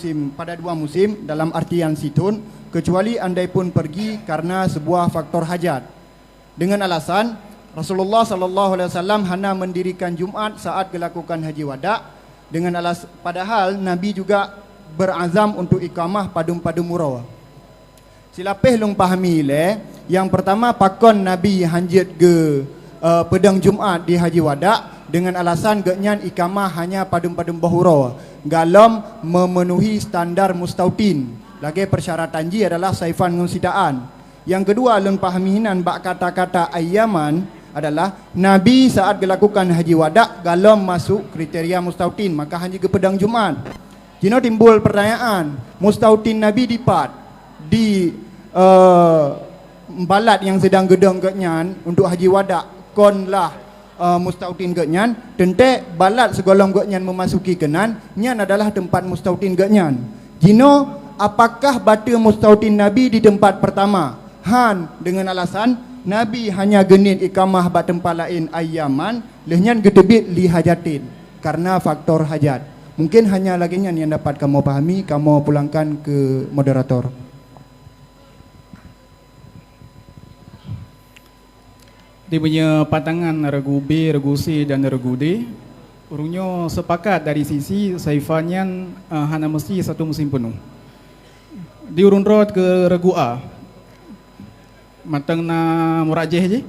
musim dalam artian situn kecuali andai pun pergi karena sebuah faktor hajat dengan alasan Rasulullah sallallahu alaihi wasallam hana mendirikan Jumat saat dilakukan haji wada dengan padahal Nabi juga berazam untuk iqamah padum-padum murah. Silapeh long pahami le Yang pertama pakon Nabi hanjit ke pedang Jumaat di Haji Wada dengan alasan genyan ikamah hanya padum-padum bahura galom memenuhi standar mustautin. Lagi persyaratan ji adalah saifan ngunsidaan. Yang kedua lun pahami hinan bak kata-kata ayyaman adalah Nabi saat dilakukan Haji Wada galom masuk kriteria mustautin, maka hanji ke pedang Jumaat. Jino timbul pertanyaan, mustautin Nabi dipat di balat yang sedang gedang genyan untuk Haji Wada konlah mustautin genyan, tentu balat segolong genyan memasuki kenan nyan adalah tempat mustautin genyan. Jino apakah bata mustautin Nabi di tempat pertama? Han dengan alasan Nabi hanya genit ikamah bat tempat lain ayyaman, lehnya gedebit li hajatin karena faktor hajat. Mungkin hanya lagi yang dapat kamu pahami, kamu pulangkan ke moderator. Dia punya patangan regu B, regu C dan regu D. Urungnya sepakat dari sisi saifanyan hana mesti satu musim penuh. Diurun rot ke regu A. Matang na murajih je.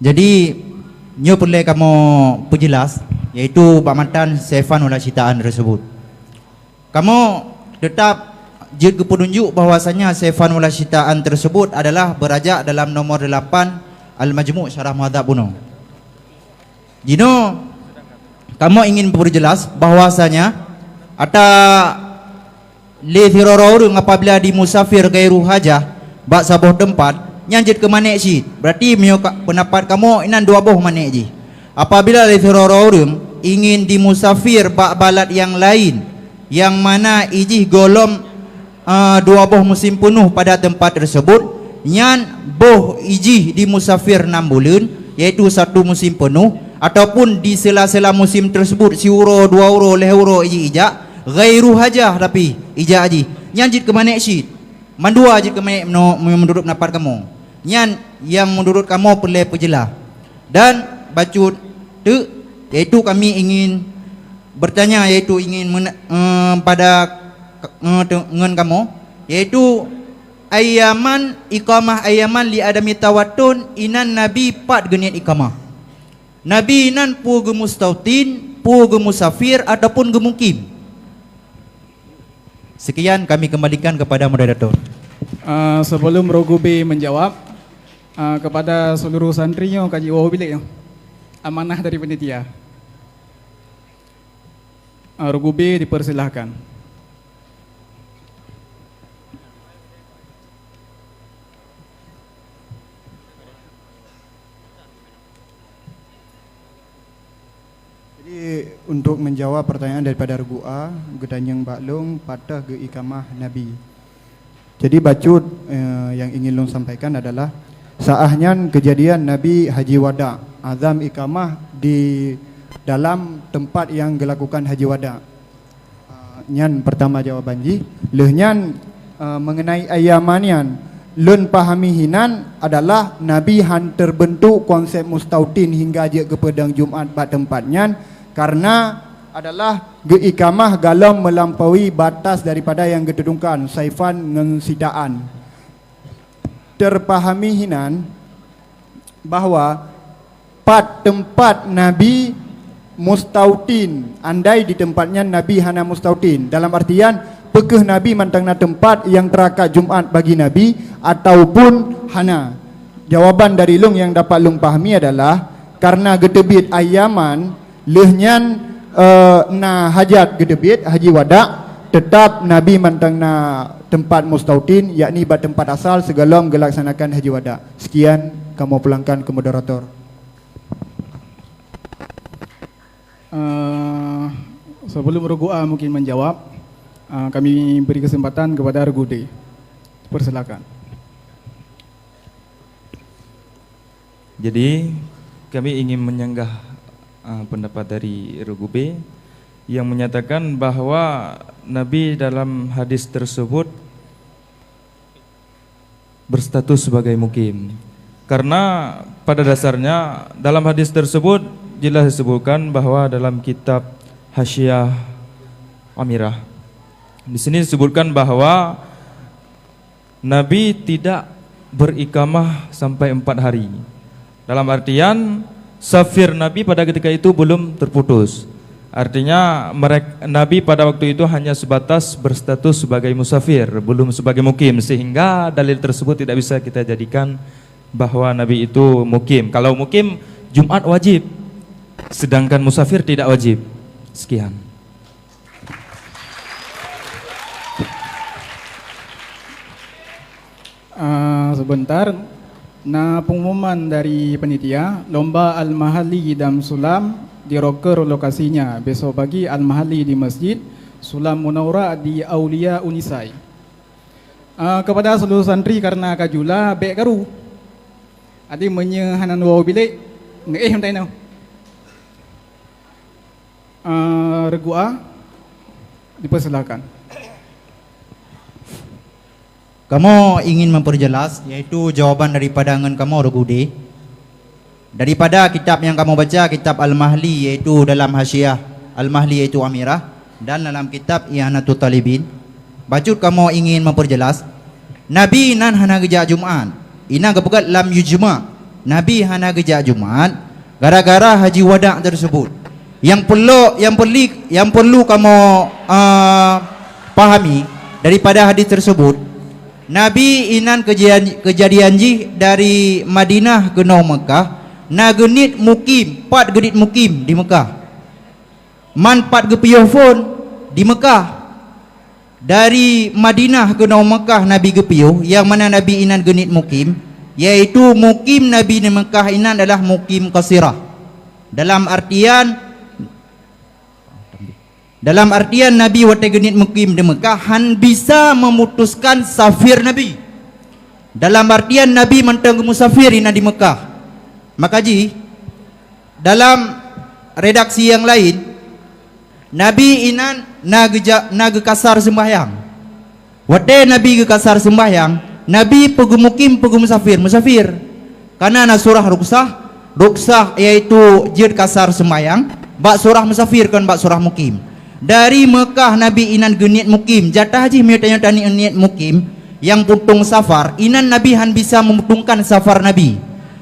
Jadi nyo perlu kamu perjelas yaitu pamatan saifan wala citaan tersebut. Kamu tetap jika penunjuk bahwasanya saifan wala citaan tersebut adalah berajak dalam nomor 8 Al-Majmu' Syarah Muhadzab Buno. Jino kamu ingin perjelas bahwasanya ada li firarurung apabila di musafir gairu hajah bak sabuh tempat nyanjit ke manek si, berarti pendapat kamu inan dua boh manek ji. Apabila li firarurung ingin di musafir bak balat yang lain yang mana ijih golom dua boh musim penuh pada tempat tersebut, nyan boh ijih di musafir 6 bulan yaitu satu musim penuh, ataupun di sela-sela musim tersebut si euro 2 euro leh euro ijih ijak gairu hajah tapi ijak aji nyanjit ke manek syid mandua ajit ke manek menurut pendapat kamu nyan yang menurut kamu perlu perjelas. Dan bacut tu yaitu kami ingin bertanya yaitu ingin pada dengan kamu yaitu ayyaman iqamah ayyaman li adami tawatun inan nabi pat geniat iqamah nabi inan pu ge mustautin pu ge musafir ataupun ge mukim. Sekian kami kembalikan kepada moderator. Sebelum Rogu B menjawab, kepada seluruh santrinya kaji wahyu bilik amanah dari panitia. Rogu B dipersilahkan. Jadi untuk menjawab pertanyaan daripada regu A, gedanyang baklung patah ke ikamah Nabi. Jadi bacut yang ingin long sampaikan adalah saahnya kejadian Nabi Haji Wada, azam ikamah di dalam tempat yang dilakukan Haji Wada. Nyan pertama jawaban ji, lehnya mengenai ayamanian lun pahami hinan adalah Nabi han terbentuk konsep mustautin hingga je ke pedang Jumaat bat tempatnya karena adalah geikamah galam melampaui batas daripada yang gededungkan saifan ngensidaan. Terpahami hinan bahwa pat tempat Nabi mustautin andai di tempatnya Nabi hana mustautin dalam artian pekeh Nabi mantangna tempat yang terakat Jumaat bagi Nabi ataupun hana. Jawaban dari lung yang dapat lung pahami adalah karena gedebit ayaman lehnyan na hajat gedebit Haji Wada tetap Nabi mantangna tempat mustautin yakni bat tempat asal segalom gelaksanakan Haji Wada. Sekian kamu pulangkan ke moderator. Sebelum Regu A mungkin menjawab, kami beri kesempatan kepada Regu D. Persilakan. Jadi kami ingin menyanggah pendapat dari Regu B yang menyatakan bahwa Nabi dalam hadis tersebut berstatus sebagai mukim. Karena pada dasarnya dalam hadis tersebut jelas disebutkan bahwa dalam kitab Hasyiah Amirah di sini disebutkan bahwa Nabi tidak berikamah sampai 4 hari. Dalam artian safir Nabi pada ketika itu belum terputus. Artinya Nabi pada waktu itu hanya sebatas berstatus sebagai musafir, belum sebagai mukim, sehingga dalil tersebut tidak bisa kita jadikan bahwa Nabi itu mukim. Kalau mukim Jumat wajib, sedangkan musafir tidak wajib. Sekian. Sebentar. Nah, pengumuman dari panitia lomba Al-Mahalli Dam Sulam di roker lokasinya besok pagi Al-Mahalli di Masjid Sulam Munawwarah di Aulia Unisai. Kepada seluruh santri karena kajula bek karu. Adi menyehanan wau bilik hentai nau. Regua dipersilakan. Kamu ingin memperjelas, yaitu jawaban daripada angan kamu Rugude. Daripada kitab yang kamu baca, kitab Al-Mahli, yaitu dalam hasyiah Al-Mahli yaitu Amirah, dan dalam kitab I'anatul Talibin. Bacut kamu ingin memperjelas, Nabi nan hana gejak Jumat, ina kepegat lam yujma. Nabi hana gejak Jumat gara-gara haji wada' tersebut. Yang perlu kamu pahami daripada hadis tersebut, Nabi inan kejadian ji dari Madinah ke Mekah, na genit mukim, 4 genit mukim di Mekah. Man 4 gepiyuh pun di Mekah. Dari Madinah ke Mekah Nabi gepiyuh, yang mana Nabi inan genit mukim, yaitu mukim Nabi di Mekah inan adalah mukim qasirah. Dalam artian Nabi wate genit mukim di Mekah han bisa memutuskan safir Nabi. Dalam artian Nabi mentang musafir ina di Mekah. Maka ji dalam redaksi yang lain Nabi inan naga kasar sembahyang. Wate Nabi ke kasar sembahyang, Nabi pegu mukim pegu musafir. Karena na surah ruksah yaitu jid kasar sembahyang, bak surah musafir kan bak surah mukim. Dari Mekah Nabi inan genit mukim, jatah haji miutanya tani niat mukim yang putung safar, inan Nabi han bisa memutungkan safar Nabi,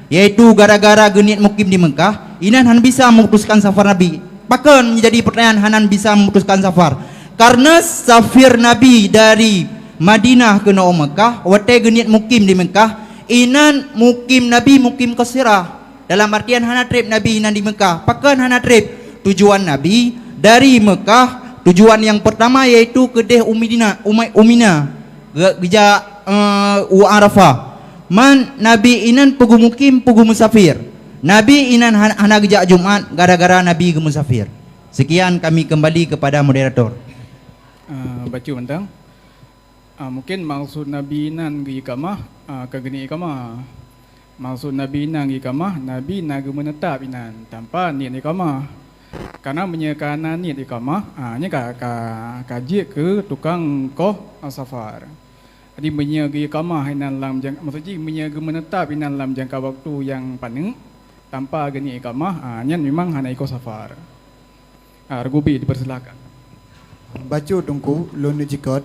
yaitu gara-gara genit mukim di Mekah, inan han bisa memutuskan safar Nabi. Bahkan menjadi pertanyaan hanan bisa memutuskan safar karena safir Nabi dari Madinah ke Mekah, wate genit mukim di Mekah, inan mukim Nabi mukim qasirah. Dalam artian hana trip Nabi inan di Mekah, bahkan hana trip tujuan Nabi dari Mekah, tujuan yang pertama yaitu ke Deh Umina geja Arafah. Man Nabi inan pegu mukim pegu musafir. Nabi inan hana geja Jumat gara-gara Nabi ge musafir. Sekian, kami kembali kepada moderator. Baca bentang. Mungkin maksud Nabi inan ge ikamah ke geni ikamah. Maksud Nabi inan ge ikamah, Nabi naga menetap inan tanpa niat ikamah. Karena menyekanan niat ikamah, nya kaji ke tukang koh safar. Jadi menyaga ikamah inan lam maksudnya menyaga menetap inan lam jangka waktu yang panjang tanpa geni ikamah, nya memang hana iko safar. Argubi dipersilakan. Baca tungku lun jikot.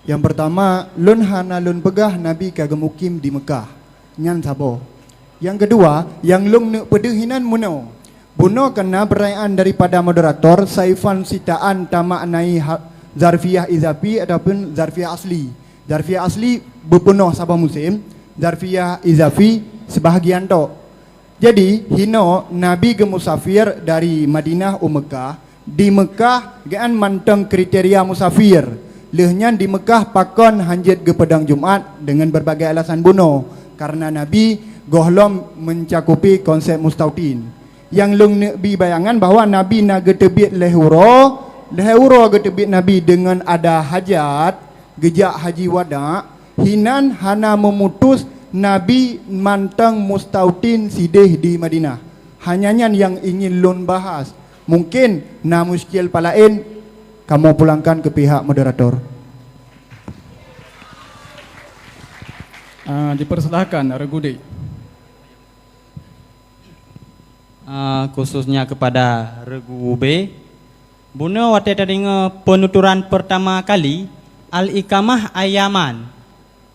Yang pertama, lun hana lun pegah Nabi kagemukim di Mekah. Nyan sabo. Yang kedua, yang lun ne pedehinan muno. Buno kena perayaan daripada moderator Saifan sitaan tamaknai zarfiyah izafi ataupun zarfiyah asli. Zarfiyah asli berpenuh sabah musim, zarfiyah izafi sebahagian tok. Jadi hino Nabi ke musafir dari Madinah Mekah. Di Mekah gaan manteng kriteria musafir. Lehnya di Mekah pakon hanjit ke pedang Jumat dengan berbagai alasan buno. Karena Nabi gohlom mencakupi konsep mustautin. Yang lung Nabi bayangan bahawa Nabi nak getebit lehuro getebit Nabi dengan ada hajat gejak haji wada, hinan hana memutus Nabi mantang mustautin sideh di Madinah. Hanyanya yang ingin lun bahas. Mungkin na muskil palain kamu pulangkan ke pihak moderator. Dipersilakan Regudi. Khususnya kepada Regu B, Buno wate tadi penuturan pertama kali al-ikamah ayaman.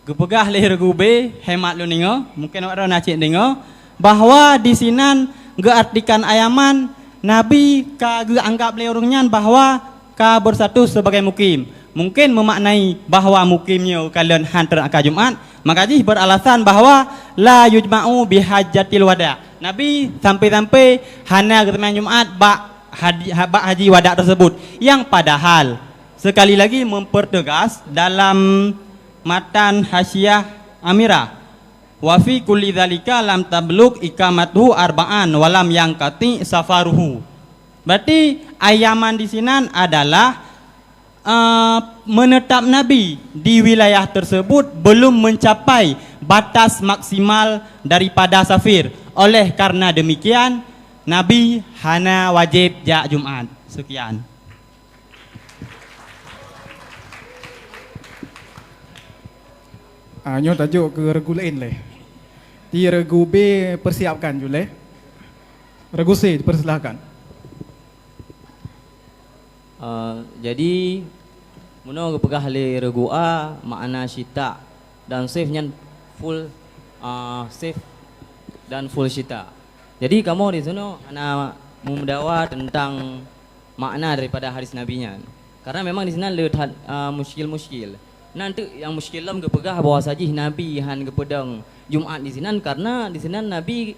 gepegah leh regu B hemat lu ningo mungkin orang nacik ningo bahwa di sinan geartikan ayaman Nabi ka ge anggap leh orangnya bahwa ka bersatu sebagai mukim mungkin memaknai bahwa mukimnya kalian hantar akad Jumat makanya beralasan bahwa la yujma'u bihajatil wada Nabi sampai-sampai hana ketemuan Jumat bak haji wada tersebut yang padahal sekali lagi mempertegas dalam matan Hasyiah Amirah wa fi kulli dzalika lam tablugh iqamatuhu arba'an walam yang kati safaruhu berarti ayaman di sinan adalah menetap Nabi di wilayah tersebut belum mencapai batas maksimal daripada safir oleh karena demikian Nabi hana wajib jak Jumat sekian. Nyo tajuk ke regu lain leh. Di regu B persiapkan je leh. Regu C persilahkan. Jadi muno gepegah le regu A makna syita dan safe nyan full safe dan full syita. Jadi kamu di sana ana memdawa tentang makna daripada hadis nabinya. Karena memang di sana le muskil. Nanti yang muskil lam gepegah bahawa saja Nabi han gepedang Jumat di sini karena di sini Nabi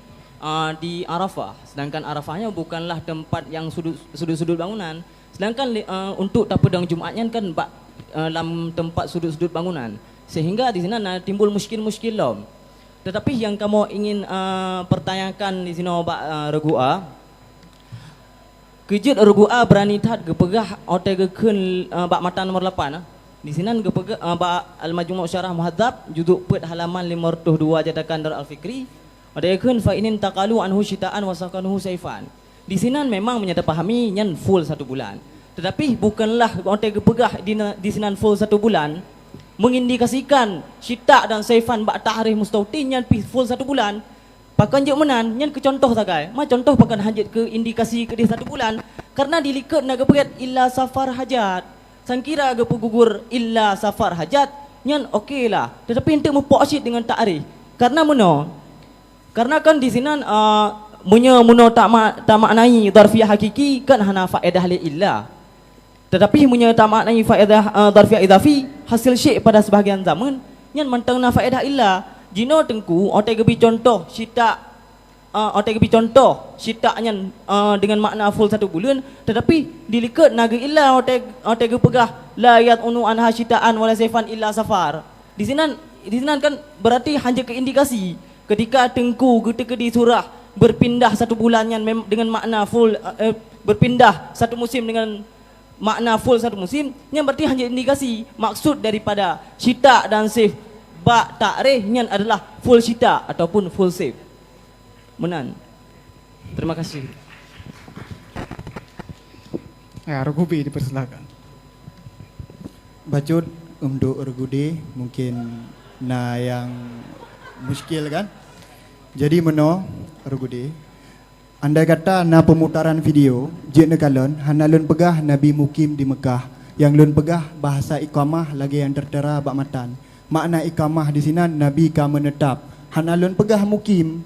di Arafah, sedangkan Arafahnya bukanlah tempat yang sudut-sudut bangunan. Sedangkan untuk tapedang Jumatnya kan dalam tempat sudut-sudut bangunan. Sehingga di sini timbul muskil-muskil lam. Tetapi yang kamu ingin pertanyakan di sini regu A, kejut regu A berani tat gepegah otegekun bak mata nomor 8 di sini gepegah bak al-majmu' syarah muhadzab juduk pet halaman 52 jadakan Dar al-Fikri otegekun fa inin taqalu anhu syitaan wa sakanuhu saifan. Di sini memang menyata pahami nyan full 1 bulan. Tetapi bukanlah otegepegah di sini full 1 bulan mengindikasikan syita dan saifan bak tahrih mustautin yang full 1 bulan. Pakan je menan yang ke contoh sagai. Ma contoh pakan hajat ke indikasi ke di 1 bulan karena dilikat naga pegat illa safar hajat. Sangkira aga gugur illa safar hajat nyan okeylah. Tetapi untuk mempoksyid dengan takrih. Karena meno? Karena kan di sini muno tak maknai darfiyah hakiki kan hana faedah li illa. Tetapi munya tak maknai faedah darfiyah idafi hasil syekh pada sebahagian zaman nyan mantangna faedah illa. Jino tengku otak gebi contoh syita otak gebi contoh syita nyan dengan makna full 1 bulan tetapi dilikat naga illa otak ge pegah la yatunu anha syitaan wala saifan illa safar. Di sini kan berarti hanya keindikasi ketika tengku ketika di surah berpindah 1 bulan yang dengan makna full berpindah 1 musim dengan makna full 1 musim yang berarti hanya indikasi maksud daripada syita dan saif bak takrih yang adalah full syita ataupun full saif. Menan. Terima kasih. Ya, regu B dipersilakan. Bacot untuk regu D mungkin yang muskil kan. Jadi meno regu D. Andai kata na pemutaran video jekna kalon hana lun pegah Nabi mukim di Mekah yang lun pegah bahasa iqamah lagi yang tertera bak matan. Makna iqamah di sini Nabi ka menetap. Hana lun pegah mukim.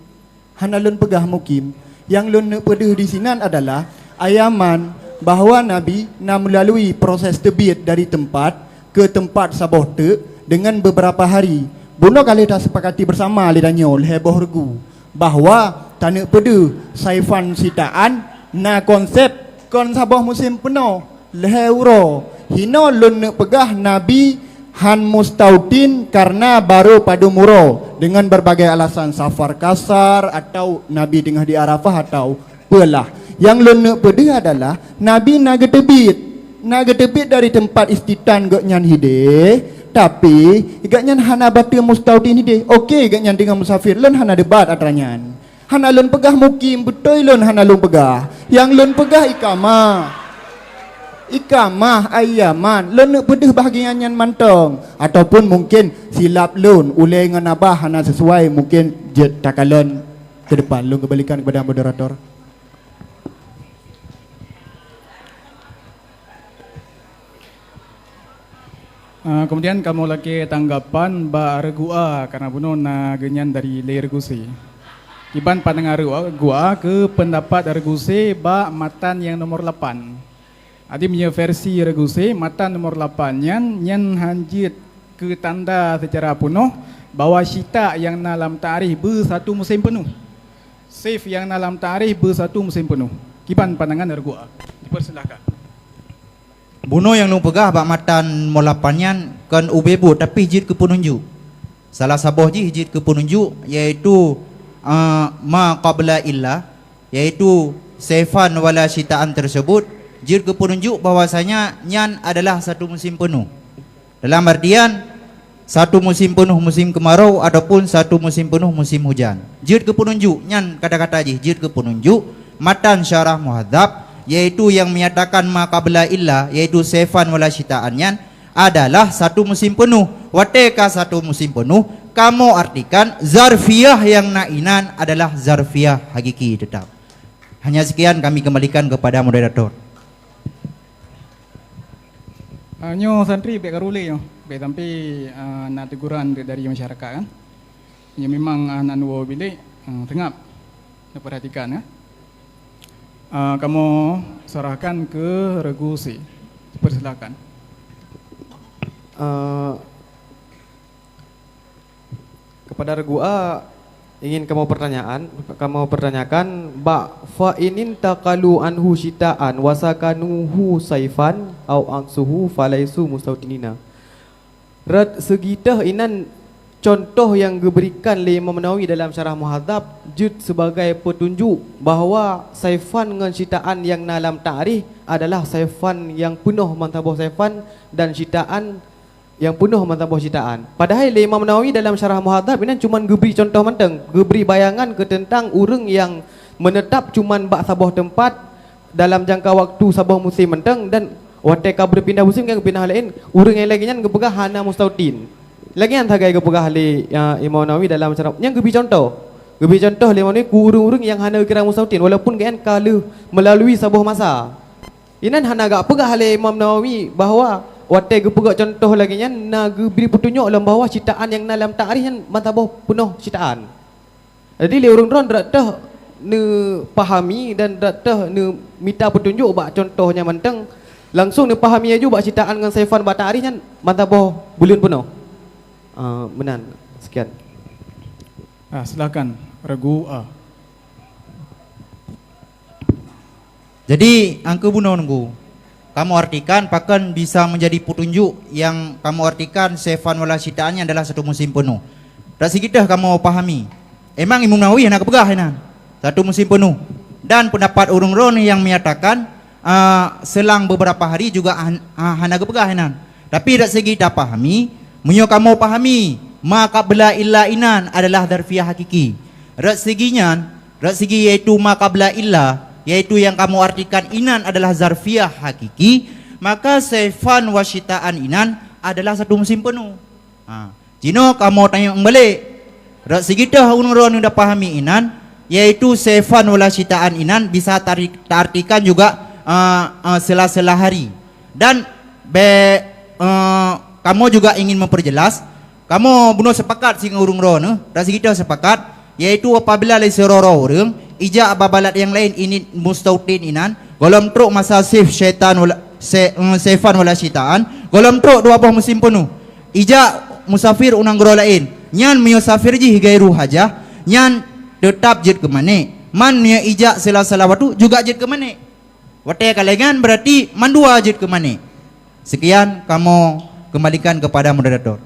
Hana lun pegah mukim. Yang lun pedih di sini adalah ayaman bahawa Nabi nak melalui proses tebit dari tempat ke tempat sabote dengan beberapa hari. Buno kali dah sepakati bersama lidanyol heboh regu bahawa tanah pedu saifan sitaan na konsep kon sabah musim penuh leheuro hino lun pegah Nabi han mustautin karena baru padu muro dengan berbagai alasan safar kasar atau Nabi tengah di Arafah atau pelah. Yang lun pedu adalah Nabi naga tebit dari tempat istitan gaknyan hide tapi gaknyan hana batu mustautin hide. Okey gaknyan dengan musafir lun hana debat atranyan. Hana lun pegah mukim betul lun hana lun pegah. Yang lun pegah ikamah ayaman lun pedih bahagian yang mantong ataupun mungkin silap lun ulai dengan abah hana sesuai mungkin jet takalon ke depan lun kembalikan kepada moderator. Kemudian kamu lagi tanggapan ba regua karena bunuh na genyan dari le regusi. Iban pandangan gua ke pendapat regusi ba matan yang nomor 8. Adi punya versi regusi matan nomor 8 nyan hanjit ke tanda secara penuh bahwa syita yang dalam tarikh bersatu musim penuh. Saif yang dalam tarikh bersatu musim penuh. Kiban pandangan regua. Dipersilakan. Bunuh yang nu pegah bak matan molapanyan kan ubebu tapi hijit ke penunjuk. Salah sabuh ji hijit ke penunjuk iaitu ma qabla illa, iaitu saifan wala syitaan tersebut hijit ke penunjuk bahwasanya nyan adalah satu musim penuh. Dalam artian satu musim penuh musim kemarau ataupun satu musim penuh musim hujan. Hijit ke penunjuk nyan kata-kata ji hijit ke penunjuk matan syarah muhadzab yaitu yang menyatakan ma qabla illa yaitu saifan wala syitaannya adalah satu musim penuh. Wateka satu musim penuh kamu artikan zarfiyah yang nainan adalah zarfiyah hakiki tetap. Hanya sekian kami kembalikan kepada moderator. Nyo santri baik karule nyo baik sampai na teguran dari masyarakat kan. Ya memang anak nuo bilik tengap perhatikan ya. Kamu serahkan ke regusi. Persilakan. Kepada regu A ingin kamu pertanyakan ba fa inin taqalu anhu syitaan wasakanuhu saifan au aksuhu falaisu mustautinina. Rat segitah inan contoh yang diberikan oleh Imam Nawawi dalam syarah Muhadzab jud sebagai petunjuk bahawa saifan dengan syitaan yang dalam ta'rif adalah saifan yang penuh mantabah saifan dan syitaan yang penuh mantabah syitaan. Padahal Imam Nawawi dalam syarah Muhadzab ini cuma geberi contoh menteng, geberi bayangan ke tentang orang yang menetap cuma bak sabah tempat dalam jangka waktu sabah musim menteng dan wateka berpindah musim yang pindah lain, orang yang lagi nya gepegah hana mustautin. Lagi yang tagai gepegah li Imam Nawawi dalam syarah yang geberi contoh. Geberi contoh Imam Nawawi ku orang-orang yang hana kira mustautin walaupun kan kala melalui sabah masa. Inan hana gak pegah li Imam Nawawi bahawa watai gepegak contoh lagi nya na beri petunjuk dalam bahawa syitaan yang dalam ta'rif yang mantabah penuh syitaan. Jadi le orang-orang dak ne pahami dan dak ne minta petunjuk bak contohnya menteng langsung ne pahami aja bak syitaan dengan saifan bak ta'rif nya mantabah bulan penuh. Menan. Sekian. Silakan regu A. Jadi angka bunuh nunggu kamu artikan pakan bisa menjadi petunjuk yang kamu artikan saifan wala syitaannya adalah satu musim penuh. Tak segitu kamu pahami. Emang Imam Nawawi nak pegah ini satu musim penuh. Dan pendapat orang-orang yang menyatakan selang beberapa hari juga hana pegah ini. Tapi tak segi tak pahami, munyo kamu pahami ma qabla illa inan adalah darfiyah hakiki. Rak segi yaitu ma qabla illa yaitu yang kamu artikan inan adalah zarfiyah hakiki, maka saifan wasyitaan inan adalah satu musim penuh. Jino kamu tanya balik, rak segitah orang-orang yang dah pahami inan, yaitu saifan wasyitaan inan bisa artikan juga sela-sela hari. Dan kamu juga ingin memperjelas, kamu bunuh sepakat sing orang-orang, rak segitah sepakat, yaitu apabila le seroro orang ija ababalat yang lain ini mustautin inan golom truk masa sif syaitan wala saifan wala syitaan golom truk dua buah musim penuh ija musafir unang goro lain nyan musafir ji gairu hajah nyan tetap jid ke mana man nya ija sela-sela waktu juga jid ke mana watai kalengan berarti mandua jid ke mana. Sekian kamu kembalikan kepada moderator.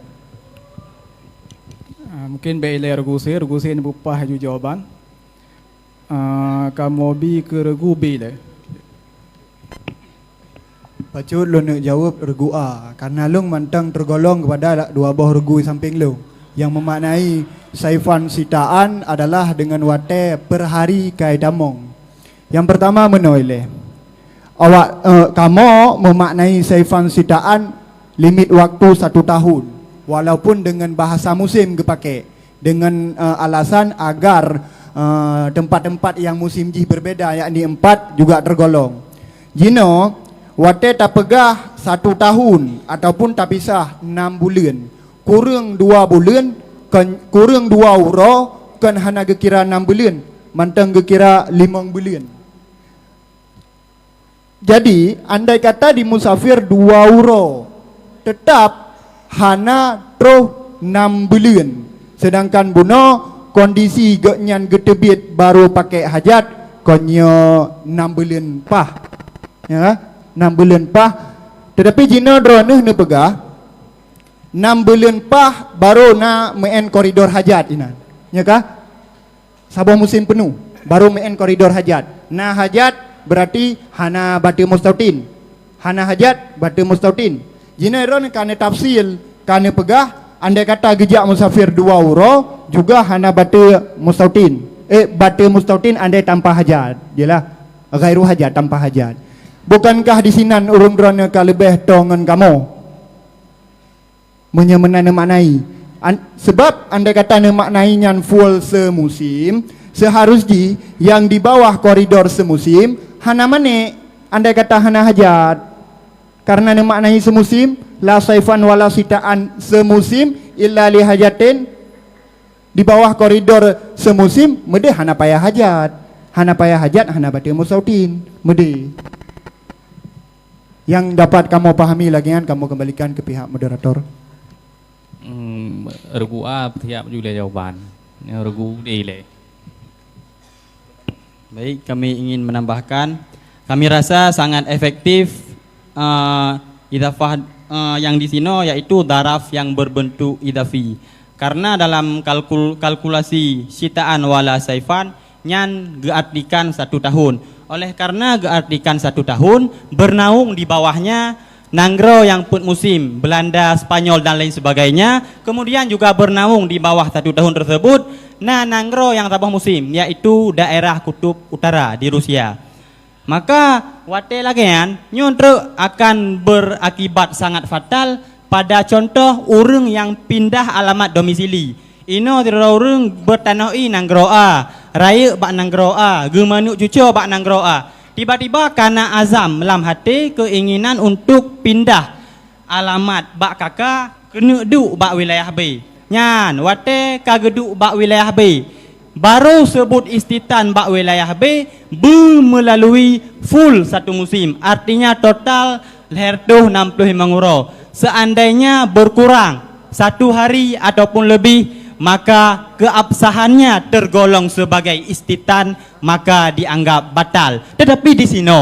Mungkin baiklah regusi ini bupah ju jawaban. Kamu bi ke regu B lah. Pacut lo nak jawab regu A karena long mantang tergolong kepada dua buah regu samping lo yang memaknai saifan sitaan adalah dengan wate per hari kai damong. Yang pertama menoleh. Awak kamu memaknai saifan sitaan limit waktu 1 tahun walaupun dengan bahasa musim kepakai dengan alasan agar tempat-tempat yang musim jih berbeda yakni 4 juga tergolong. Jino wate tak pegah 1 tahun ataupun tak pisah 6 bulan. Kurang 2 bulan, kurang 2 uro, kan hana gekira 6 bulan, mantang gekira 5 bulan. Jadi, andai kata di musafir 2 uro, tetap hana troh 6 bulan. Sedangkan buno kondisi genyan getebit baru pakai hajat, konyo 6 bulan pah. Ya, 6 bulan pah. Tetapi jina drone ne pegah 6 bulan pah baru na meen koridor hajat ina. Ya kah? Sabah musim penuh baru meen koridor hajat. Nah hajat berarti hana batu mustautin. Hana hajat batu mustautin. Jina ron kane tafsil, kane pegah andai kata gejak musafir 2 uro juga hana batu mustautin. Batu mustautin andai tanpa hajat. Jelah gairu hajat, tanpa hajat. Bukankah di sinan urung drone ka lebih tongen kamu? Menyemena maknai. Sebab andai kata maknai nyan full semusim, seharusnya yang di bawah koridor semusim hana mane andai kata hana hajat. Karena maknai semusim, la saifan wala sitaan semusim illa li hajatin. Di bawah koridor semusim mede hana payah hajat. Hana payah hajat, hana batu musautin, mede. Yang dapat kamu pahami lagi kan, kamu kembalikan ke pihak moderator. Regu A siap juga jawaban. Regu D le. Baik, kami ingin menambahkan, kami rasa sangat efektif idafah yang di sini yaitu daraf yang berbentuk idafi. Karena dalam kalkulasi sitaan wala saifan nyan geartikan 1 tahun. Oleh karena geartikan 1 tahun, bernaung di bawahnya Nanggro yang put musim, Belanda, Spanyol dan lain sebagainya. Kemudian juga bernaung di bawah 1 tahun tersebut Nanggro yang tabah musim, yaitu daerah kutub utara di Rusia. Maka wate lagian nyontro akan berakibat sangat fatal pada contoh urang yang pindah alamat domisili. Ino tira urang bertanoi Nanggro A, raya bak Nanggro A, gemanuk cucu bak Nanggro A. Tiba-tiba karena azam dalam hati keinginan untuk pindah alamat bak kakak kena duk bak wilayah B. Nyan wate kageduk bak wilayah B. Baru sebut istitan bak wilayah B melalui full 1 musim. Artinya total lertuh 65 euro. Seandainya berkurang 1 hari ataupun lebih, maka keabsahannya tergolong sebagai istitan, maka dianggap batal. Tetapi di sini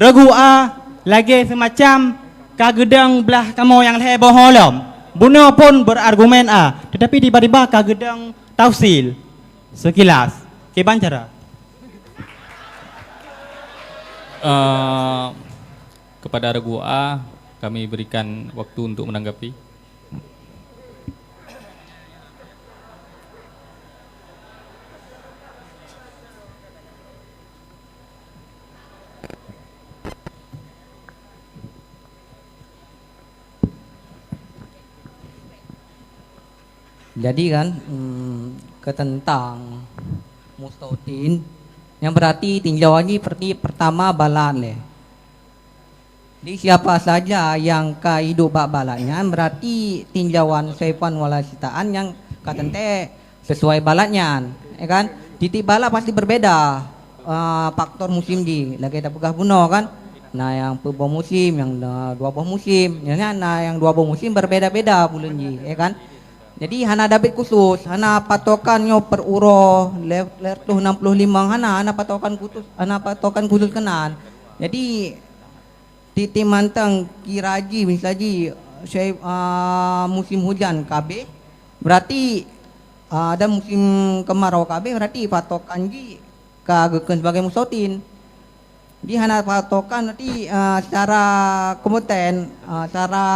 regu A lagi semacam kagedang belah kamu yang heboh holom. Buno pun berargumen A, tetapi tiba-tiba kagedang tausil sekilas. Keban cara? Kepada regu A kami berikan waktu untuk menanggapi. Jadi kan ketentang mustautin yang berarti tinjauannya seperti pertama balan le. Di siapa saja yang ka hidup bak balatnya berarti tinjauan saifan wala sitaan yang katente sesuai balatnya, ya kan? Titik balak pasti berbeda. Faktor musim di lagi kita pegah buno kan. Nah yang pebuah musim, yang 2 buah musim, nah yang 2 buah musim berbeda-beda bulan ji, ya kan? Jadi hana dabit khusus, hana patokannya per uro, lertuh 65 hana patokan khusus kenan. Jadi titik mantang kiraji misalnya musim hujan KB berarti ada musim kemarau KB berarti patokan ji kageken sebagai musautin. Di hana patokan nanti secara kompeten, secara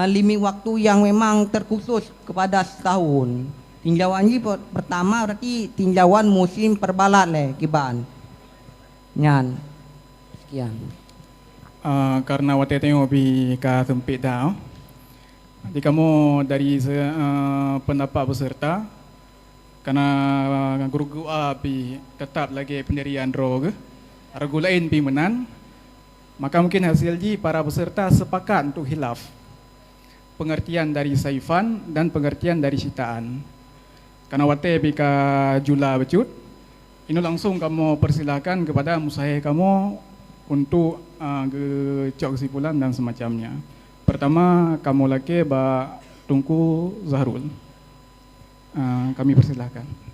limit waktu yang memang terkhusus kepada setahun. Tinjauan ini pertama berarti tinjauan musim perbalat le kiban. Nyan. Sekian. Karena waktu tengok pi ka sempit dah. Jadi kamu dari pendapat peserta karena guru-guru pi tetap lagi pendirian roh ke. Argu lain pi menan. Maka mungkin hasilnya para peserta sepakat untuk hilaf pengertian dari saifan dan pengertian dari sitaan. Karena wate bika jula becut, ini langsung kamu persilakan kepada musahih kamu untuk cok kesimpulan dan semacamnya. Pertama kamu laki ba Tunku Zahrul. Kami persilakan.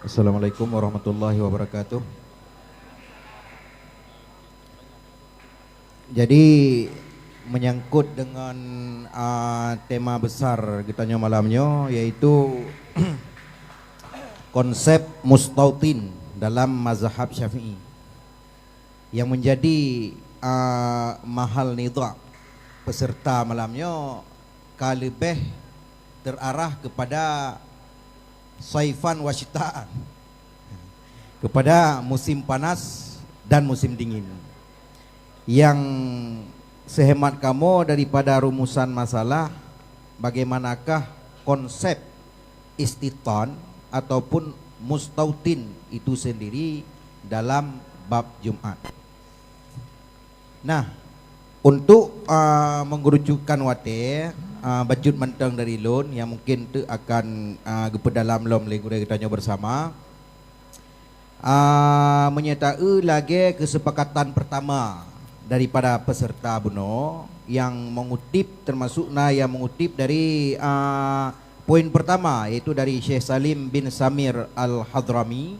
Assalamualaikum warahmatullahi wabarakatuh. Jadi menyangkut dengan tema besar kita malamnya, yaitu konsep mustautin dalam mazhab Syafi'i yang menjadi mahal nidha peserta malamnya kalebih terarah kepada saifan wa syitaan, kepada musim panas dan musim dingin. Yang sehemat kamu daripada rumusan masalah, bagaimanakah konsep istitan ataupun mustautin itu sendiri dalam bab Jumat. Nah, untuk mengerucutkan wate bajut mentang dari lon yang mungkin tu akan gepedalam lom legure kita bersama, menyertai lagi kesepakatan pertama daripada peserta buno yang mengutip, termasuk yang mengutip dari poin pertama, yaitu dari Syekh Salim bin Samir Al-Hadrami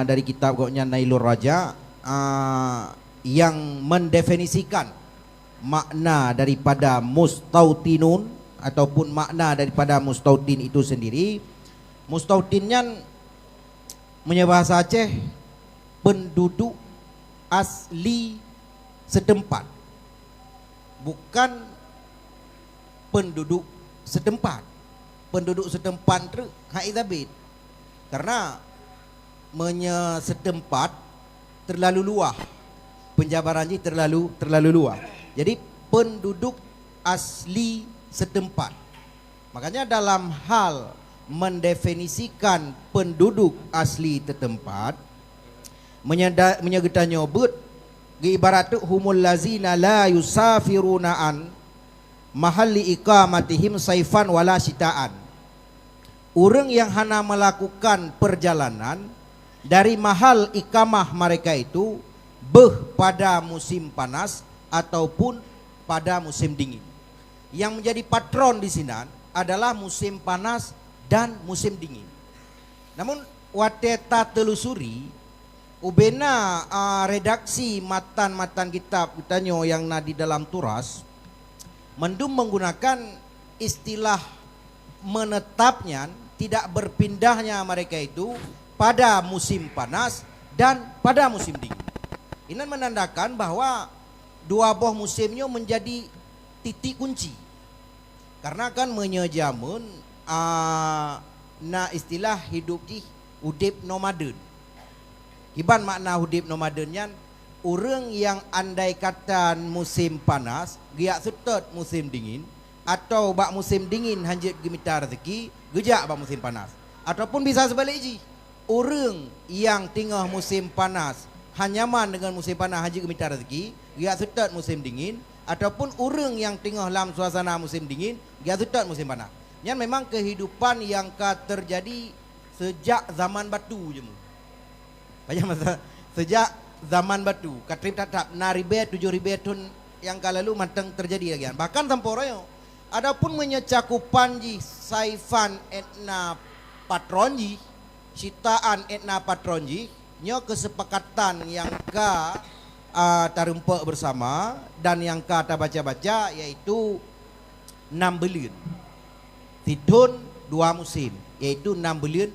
dari kitab goknya Nailur Raja, yang mendefinisikan makna daripada mustautinun ataupun makna daripada mustautin itu sendiri. Mustautinnya menyebahasa Aceh penduduk asli setempat, bukan penduduk setempat. Penduduk setempat itu hak izabit, karena setempat terlalu luas, penjabarannya terlalu luas. Jadi penduduk asli setempat. Makanya dalam hal mendefinisikan penduduk asli setempat, menyegitanya nyobut ibarat humul lazina la yusafiruna an mahalli iqamatihim saifan wala sitaan. Orang yang hanya melakukan perjalanan dari mahal ikamah mereka itu pada musim panas ataupun pada musim dingin. Yang menjadi patron di sini adalah musim panas dan musim dingin. Namun wateta telusuri ubena redaksi matan-matan kitab utanyo yang di dalam turas mendum menggunakan istilah menetapnya, tidak berpindahnya mereka itu pada musim panas dan pada musim dingin. Ini menandakan bahwa dua buah musimnya menjadi titik kunci. Karena kan menyejamun istilah hidup di udip nomaden. Iban makna udip nomadennya, orang yang andai kata musim panas giak setot musim dingin, atau bak musim dingin hanjit gemita rezeki gejak bak musim panas. Ataupun bisa sebaliknya, orang yang tinggal musim panas hanyaman dengan musim panas haji gemita rezeki giak setot musim dingin, ataupun orang yang tinggal dalam suasana musim dingin giak setot musim panas. Yang memang kehidupan yang terjadi sejak zaman batu je mu. Sejak zaman batu, katrip tatap naribe 7.000 tahun yang lalu matang terjadi lagi. Bahkan temporeo. Adapun menyecakupan ji saifan etna patronji, sitaan etna patronji, nyo kesepakatan yang tarumpak bersama dan yang kita baca-baca yaitu 6 bulan. Tidun 2 musim, yaitu 6 bulan.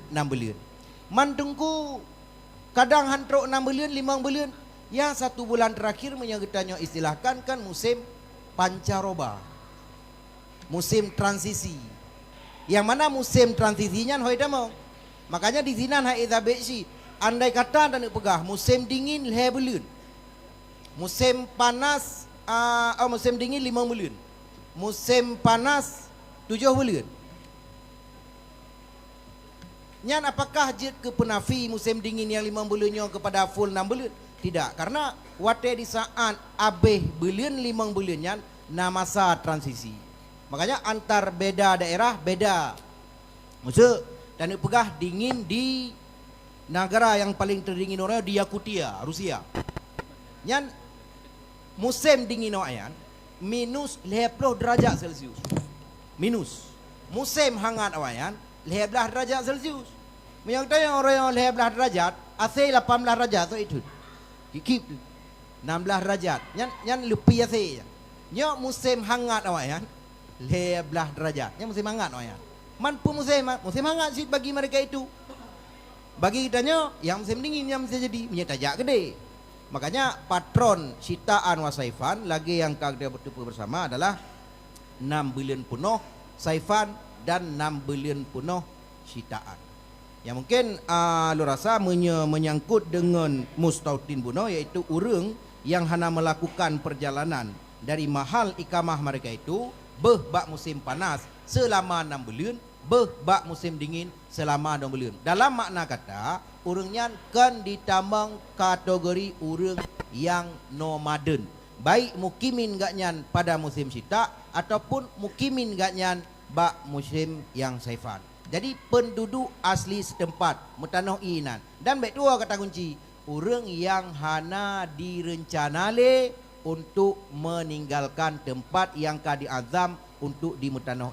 Mandungku kadang hantrok 6 bulan, 5 bulan. Yang 1 bulan terakhir menyebutnya istilahkan kan musim pancaroba. Musim transisi. Yang mana musim transisinya hoida mau. Makanya di sini hai izabesi. Andai kata dan pegah musim dingin 2 bulan. Musim panas musim dingin 5 bulan. Musim panas 7 bulan. Nyan apakah je ke penafi musim dingin yang 5 bulannya kepada full 6 bulan? Tidak, karena wate di saat abeh bulan 5 bulan nyan na masa transisi. Makanya antar beda daerah beda. Maksud dan pegah dingin di negara yang paling terdingin orang di Yakutia, Rusia. Nyan musim dingin ayan minus 50 derajat Celcius. Minus. Musim hangat ayan 15 derajat Celcius. Yang tanya orang yang 15 derajat, AC 18 derajat tu itu. Keep 16 derajat. Yang lebih AC. Nya musim hangat ayan 15 derajat. Nya musim hangat ayan. Man pun musim hangat sih bagi mereka itu. Bagi kitanya yang musim dingin yang bisa jadi minyak tajak gede. Makanya patron Syitaan wa Saifan lagi yang kita bertemu bersama adalah 6 bulan penuh Saifan dan 6 bulan penuh Syitaan. Yang mungkin lu rasa menyangkut dengan Mustautin buno, yaitu orang yang hanya melakukan perjalanan dari mahal ikamah mereka itu bak musim panas selama 6 bulan, bak musim dingin selama 2 bulan. Dalam makna kata, orangnya kan ditambang kategori orang yang nomaden. Baik mukimin gak nyan pada musim syita ataupun mukimin gak nyan bak musim yang Saifan. Jadi penduduk asli setempat mutanah inan. Dan baik dua kata kunci, orang yang hana direncanale untuk meninggalkan tempat yang diazam untuk di mutanah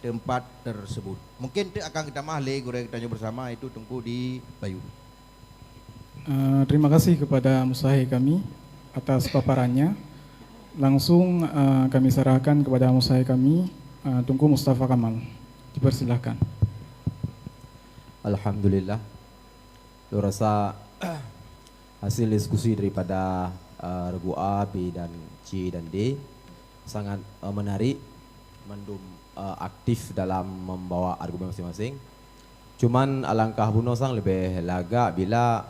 tempat tersebut. Mungkin itu akan kita mahle goreng kita bersama itu tunggu di Bayu. Terima kasih kepada musahih kami atas paparannya. Langsung kami serahkan kepada musahih kami Tunku Mustafa Kamal. Dipersilahkan. Alhamdulillah. Lu rasa hasil diskusi daripada Regu A, B dan C dan D sangat menarik, mendum aktif dalam membawa argumen masing-masing. Cuman alangkah buno sang lebih lagak bila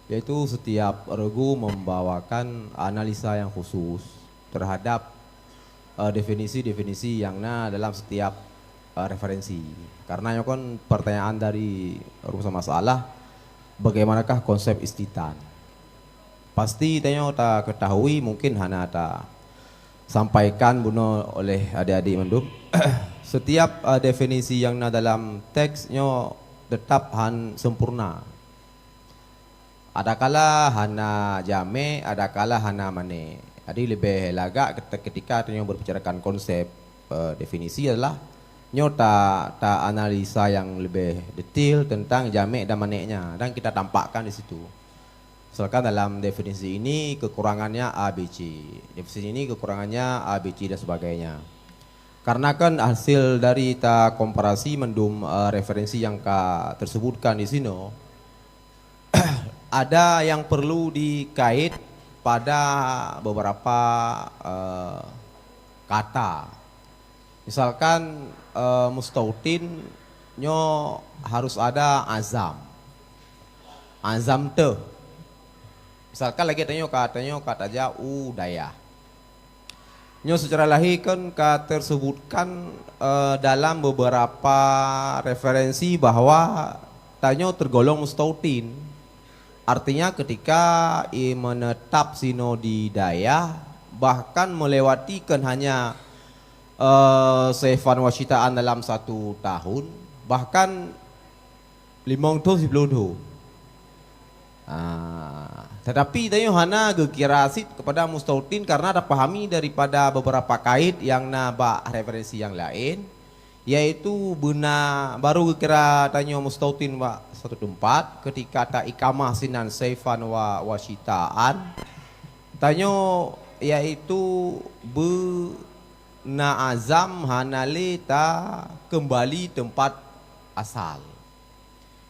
yaitu setiap regu membawakan analisa yang khusus terhadap definisi-definisi yang dalam setiap referensi. Karena ya kan pertanyaan dari rumus masalah, bagaimanakah konsep istitan? Pasti tanya tak ketahui, mungkin hanya tak sampaikan buno oleh adik-adik mendum. Setiap definisi yang dalam teksnya tetap sempurna. Adakala hana jame, adakala hana mane. Jadi lebih lagak ketika tanya berbicarakan konsep definisi adalah nyota analisa yang lebih detail tentang jamek dan maneknya, dan kita tampakkan di situ. Misalkan dalam definisi ini kekurangannya ABC, definisi ini kekurangannya ABC dan sebagainya. Karena kan hasil dari komparasi mendum referensi yang tersebutkan di sini, ada yang perlu dikait pada beberapa kata. Misalkan mustautin nyo harus ada azam. Azam te. Misalkan lagi katanya kata aja udaya. Nyo secara lahir kan tersebutkan dalam beberapa referensi bahwa tanyo tergolong mustautin. Artinya ketika menetap sino di daya bahkan melewati kan hanya Saifan Wasyitaan dalam 1 tahun, bahkan 5 tahun 10 tahun. Tetapi tayo hana gekirasit kepada mustautin karena ada pahami daripada beberapa kait yang naba referensi yang lain, yaitu baru gekira tanyo mustautin wa satu tempat ketika ta ikamah sinan Saifan Wasyitaan tanyo yaitu na azam hanale ta kembali tempat asal.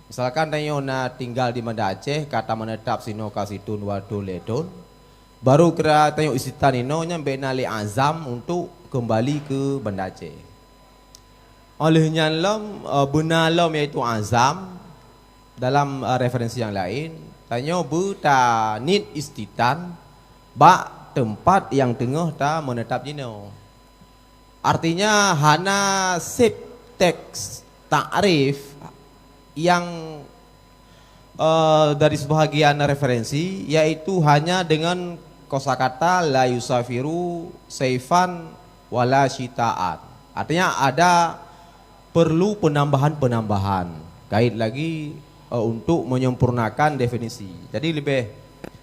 Misalkan tayo na tinggal di Banda Aceh, kata menetap sino kasitun wadu ledon, baru kira tayo isitan ino nyampe nali azam untuk kembali ke Banda Aceh. Olehnya benalom yaitu azam dalam referensi yang lain, tayo nit istitan Bak tempat yang tengah ta menetap jino. Artinya hana sip teks ta'rif yang dari sebahagian referensi, yaitu hanya dengan kosakata la yusafiru saifan wala syita'an. Artinya ada perlu penambahan-penambahan kait lagi untuk menyempurnakan definisi. Jadi lebih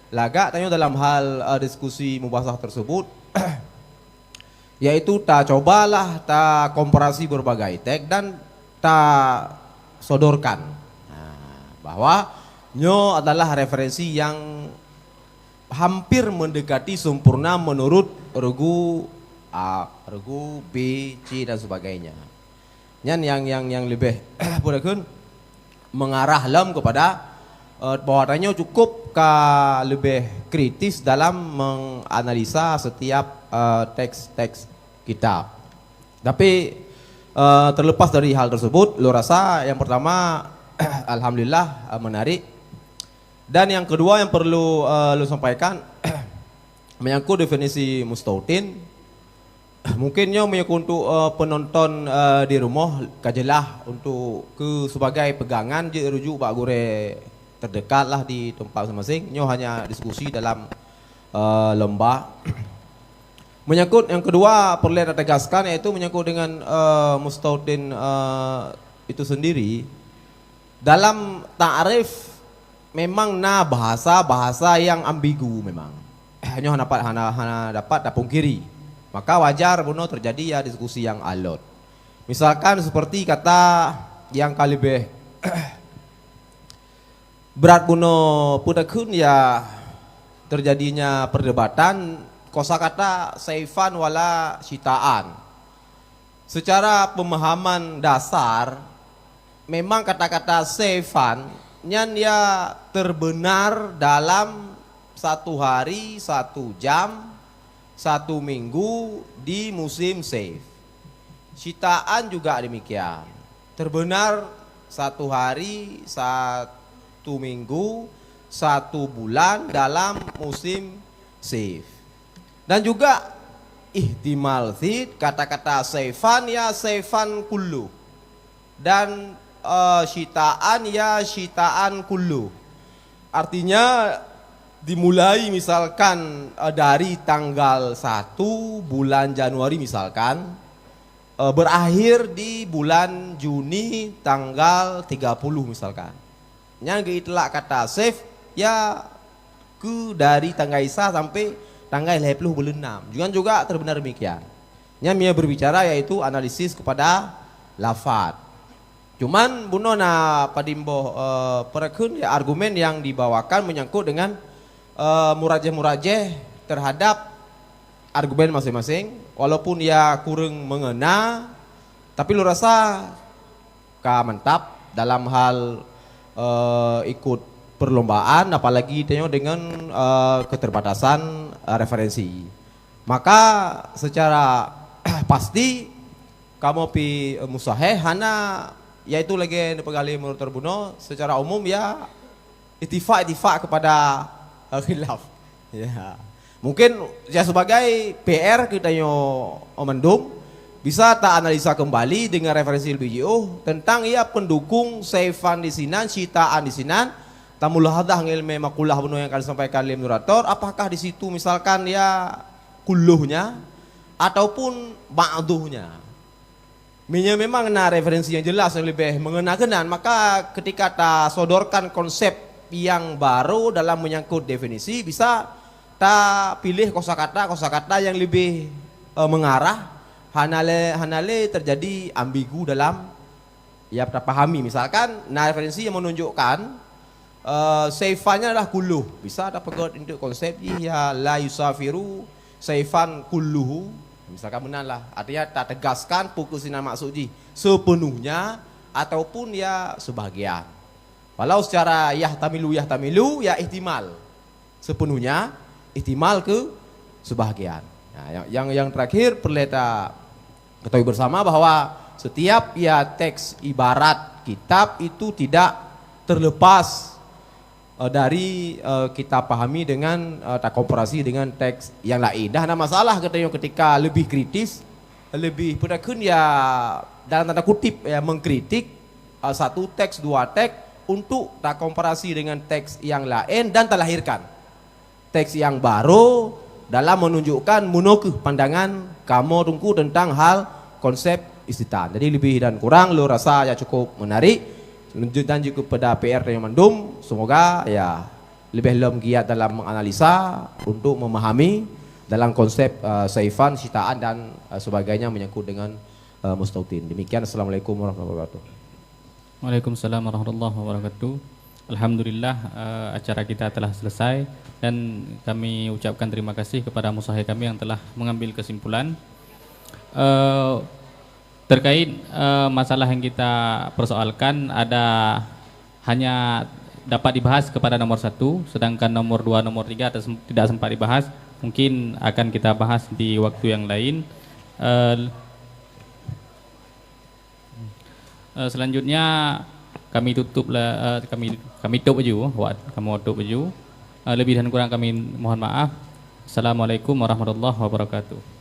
lagak tanya dalam hal diskusi mubasah tersebut yaitu ta cobalah ta komparasi berbagai teks dan ta sodorkan bahwa nyo adalah referensi yang hampir mendekati sempurna menurut regu A, regu B, C dan sebagainya. Yang lebih pun mengarah lam kepada bahwanya cukup lebih kritis dalam menganalisa setiap teks-teks kitab. Tapi terlepas dari hal tersebut, lo rasa yang pertama alhamdulillah menarik. Dan yang kedua yang perlu lo sampaikan menyangkut definisi mustautin. Mungkinnya untuk penonton di rumah kajelah untuk sebagai pegangan je rujuk Pak Gure terdekat lah di tempat masing-masing. Nyo hanya diskusi dalam lomba. Menyangkut yang kedua perlu tegaskan yaitu menyangkut dengan mustautin itu sendiri. Dalam ta'rif memang bahasa yang ambigu memang. Nyo hana dapat pungkiri. Maka wajar buno terjadi ya diskusi yang alot. Misalkan seperti kata yang kalibeh berat buno pudakun ya terjadinya perdebatan kosakata saifan wala syita'an. Secara pemahaman dasar memang kata-kata saifan nyan ya terbenar dalam satu hari, 1 jam, 1 minggu di musim saif. Syita'an juga demikian. Terbenar 1 hari, 1 minggu, 1 bulan dalam musim saif. Dan juga ihtimal zid, kata-kata saifan ya saifan kullu. Dan syita'an ya syita'an kullu. Artinya dimulai misalkan dari tanggal 1 bulan Januari misalkan berakhir di bulan Juni tanggal 30 misalkan. Yang itulah kata saif ya dari tanggal Isa sampai tanggal 20 bulan 6. Juga terbenar demikian. Yang berbicara yaitu analisis kepada lafad. Cuman buno na padimbo perekun ya argumen yang dibawakan menyangkut dengan murajeh-murajeh terhadap argumen masing-masing, walaupun ya kurang mengena, tapi lu rasa mantap dalam hal ikut perlombaan, apalagi dengan keterbatasan referensi. Maka secara pasti kamu pi musaheh hana yaitu lagi pegali menurut terbunuh secara umum ya itifak kepada khilaf. Ya. Mungkin ya sebagai PR kita mendung bisa tak analisa kembali dengan referensi lebih jauh tentang ya pendukung saifan di sinan, syita'an di sinan, tamulahadah ngilme makulah bunuh yang akan disampaikan oleh moderator, apakah di situ misalkan ya kulluhnya ataupun ba'duhnya. Memang referensi yang jelas yang lebih mengenakan, maka ketika ta sodorkan konsep yang baru dalam menyangkut definisi bisa ta pilih kosakata yang lebih mengarah hanale terjadi ambigu dalam ya ta pahami. Misalkan referensi yang menunjukkan saifannya adalah kulluh, bisa ta pegot untuk konsep ya la yusafiru saifan kulluhu. Misalkan menanlah artinya tak tegaskan pukul sinar maksudji sepenuhnya ataupun ya sebagian. Walau secara yahtamilu ya ihtimal sepenuhnya, ihtimal ke sebagian. Nah, yang terakhir perlu kita ketahui bersama bahwa setiap ya teks ibarat kitab itu tidak terlepas dari kita pahami dengan tak komparasi dengan teks yang lain. Dah ada masalah katanya ketika lebih kritis, lebih pedakun ya dalam tanda kutip ya mengkritik satu teks dua teks untuk tak komparasi dengan teks yang lain dan terlahirkan teks yang baru dalam menunjukkan munokuh pandangan kamu tunggu tentang hal konsep istitan. Jadi lebih dan kurang lu rasa ya cukup menarik dan juga pada PR yang mendum. Semoga ya lebih lem giat dalam menganalisa untuk memahami dalam konsep saifan, sitaan dan sebagainya menyangkut dengan mustautin. Demikian, assalamualaikum warahmatullahi wabarakatuh. Waalaikumsalam warahmatullahi wabarakatuh. Alhamdulillah acara kita telah selesai dan kami ucapkan terima kasih kepada musahir kami yang telah mengambil kesimpulan terkait masalah yang kita persoalkan. Ada hanya dapat dibahas kepada nomor 1, sedangkan nomor 2, nomor 3 tidak sempat dibahas. Mungkin akan kita bahas di waktu yang lain. Selanjutnya kami tutup kami tutup baju, kamu tutup baju. Lebih dan kurang kami mohon maaf. Assalamualaikum warahmatullahi wabarakatuh.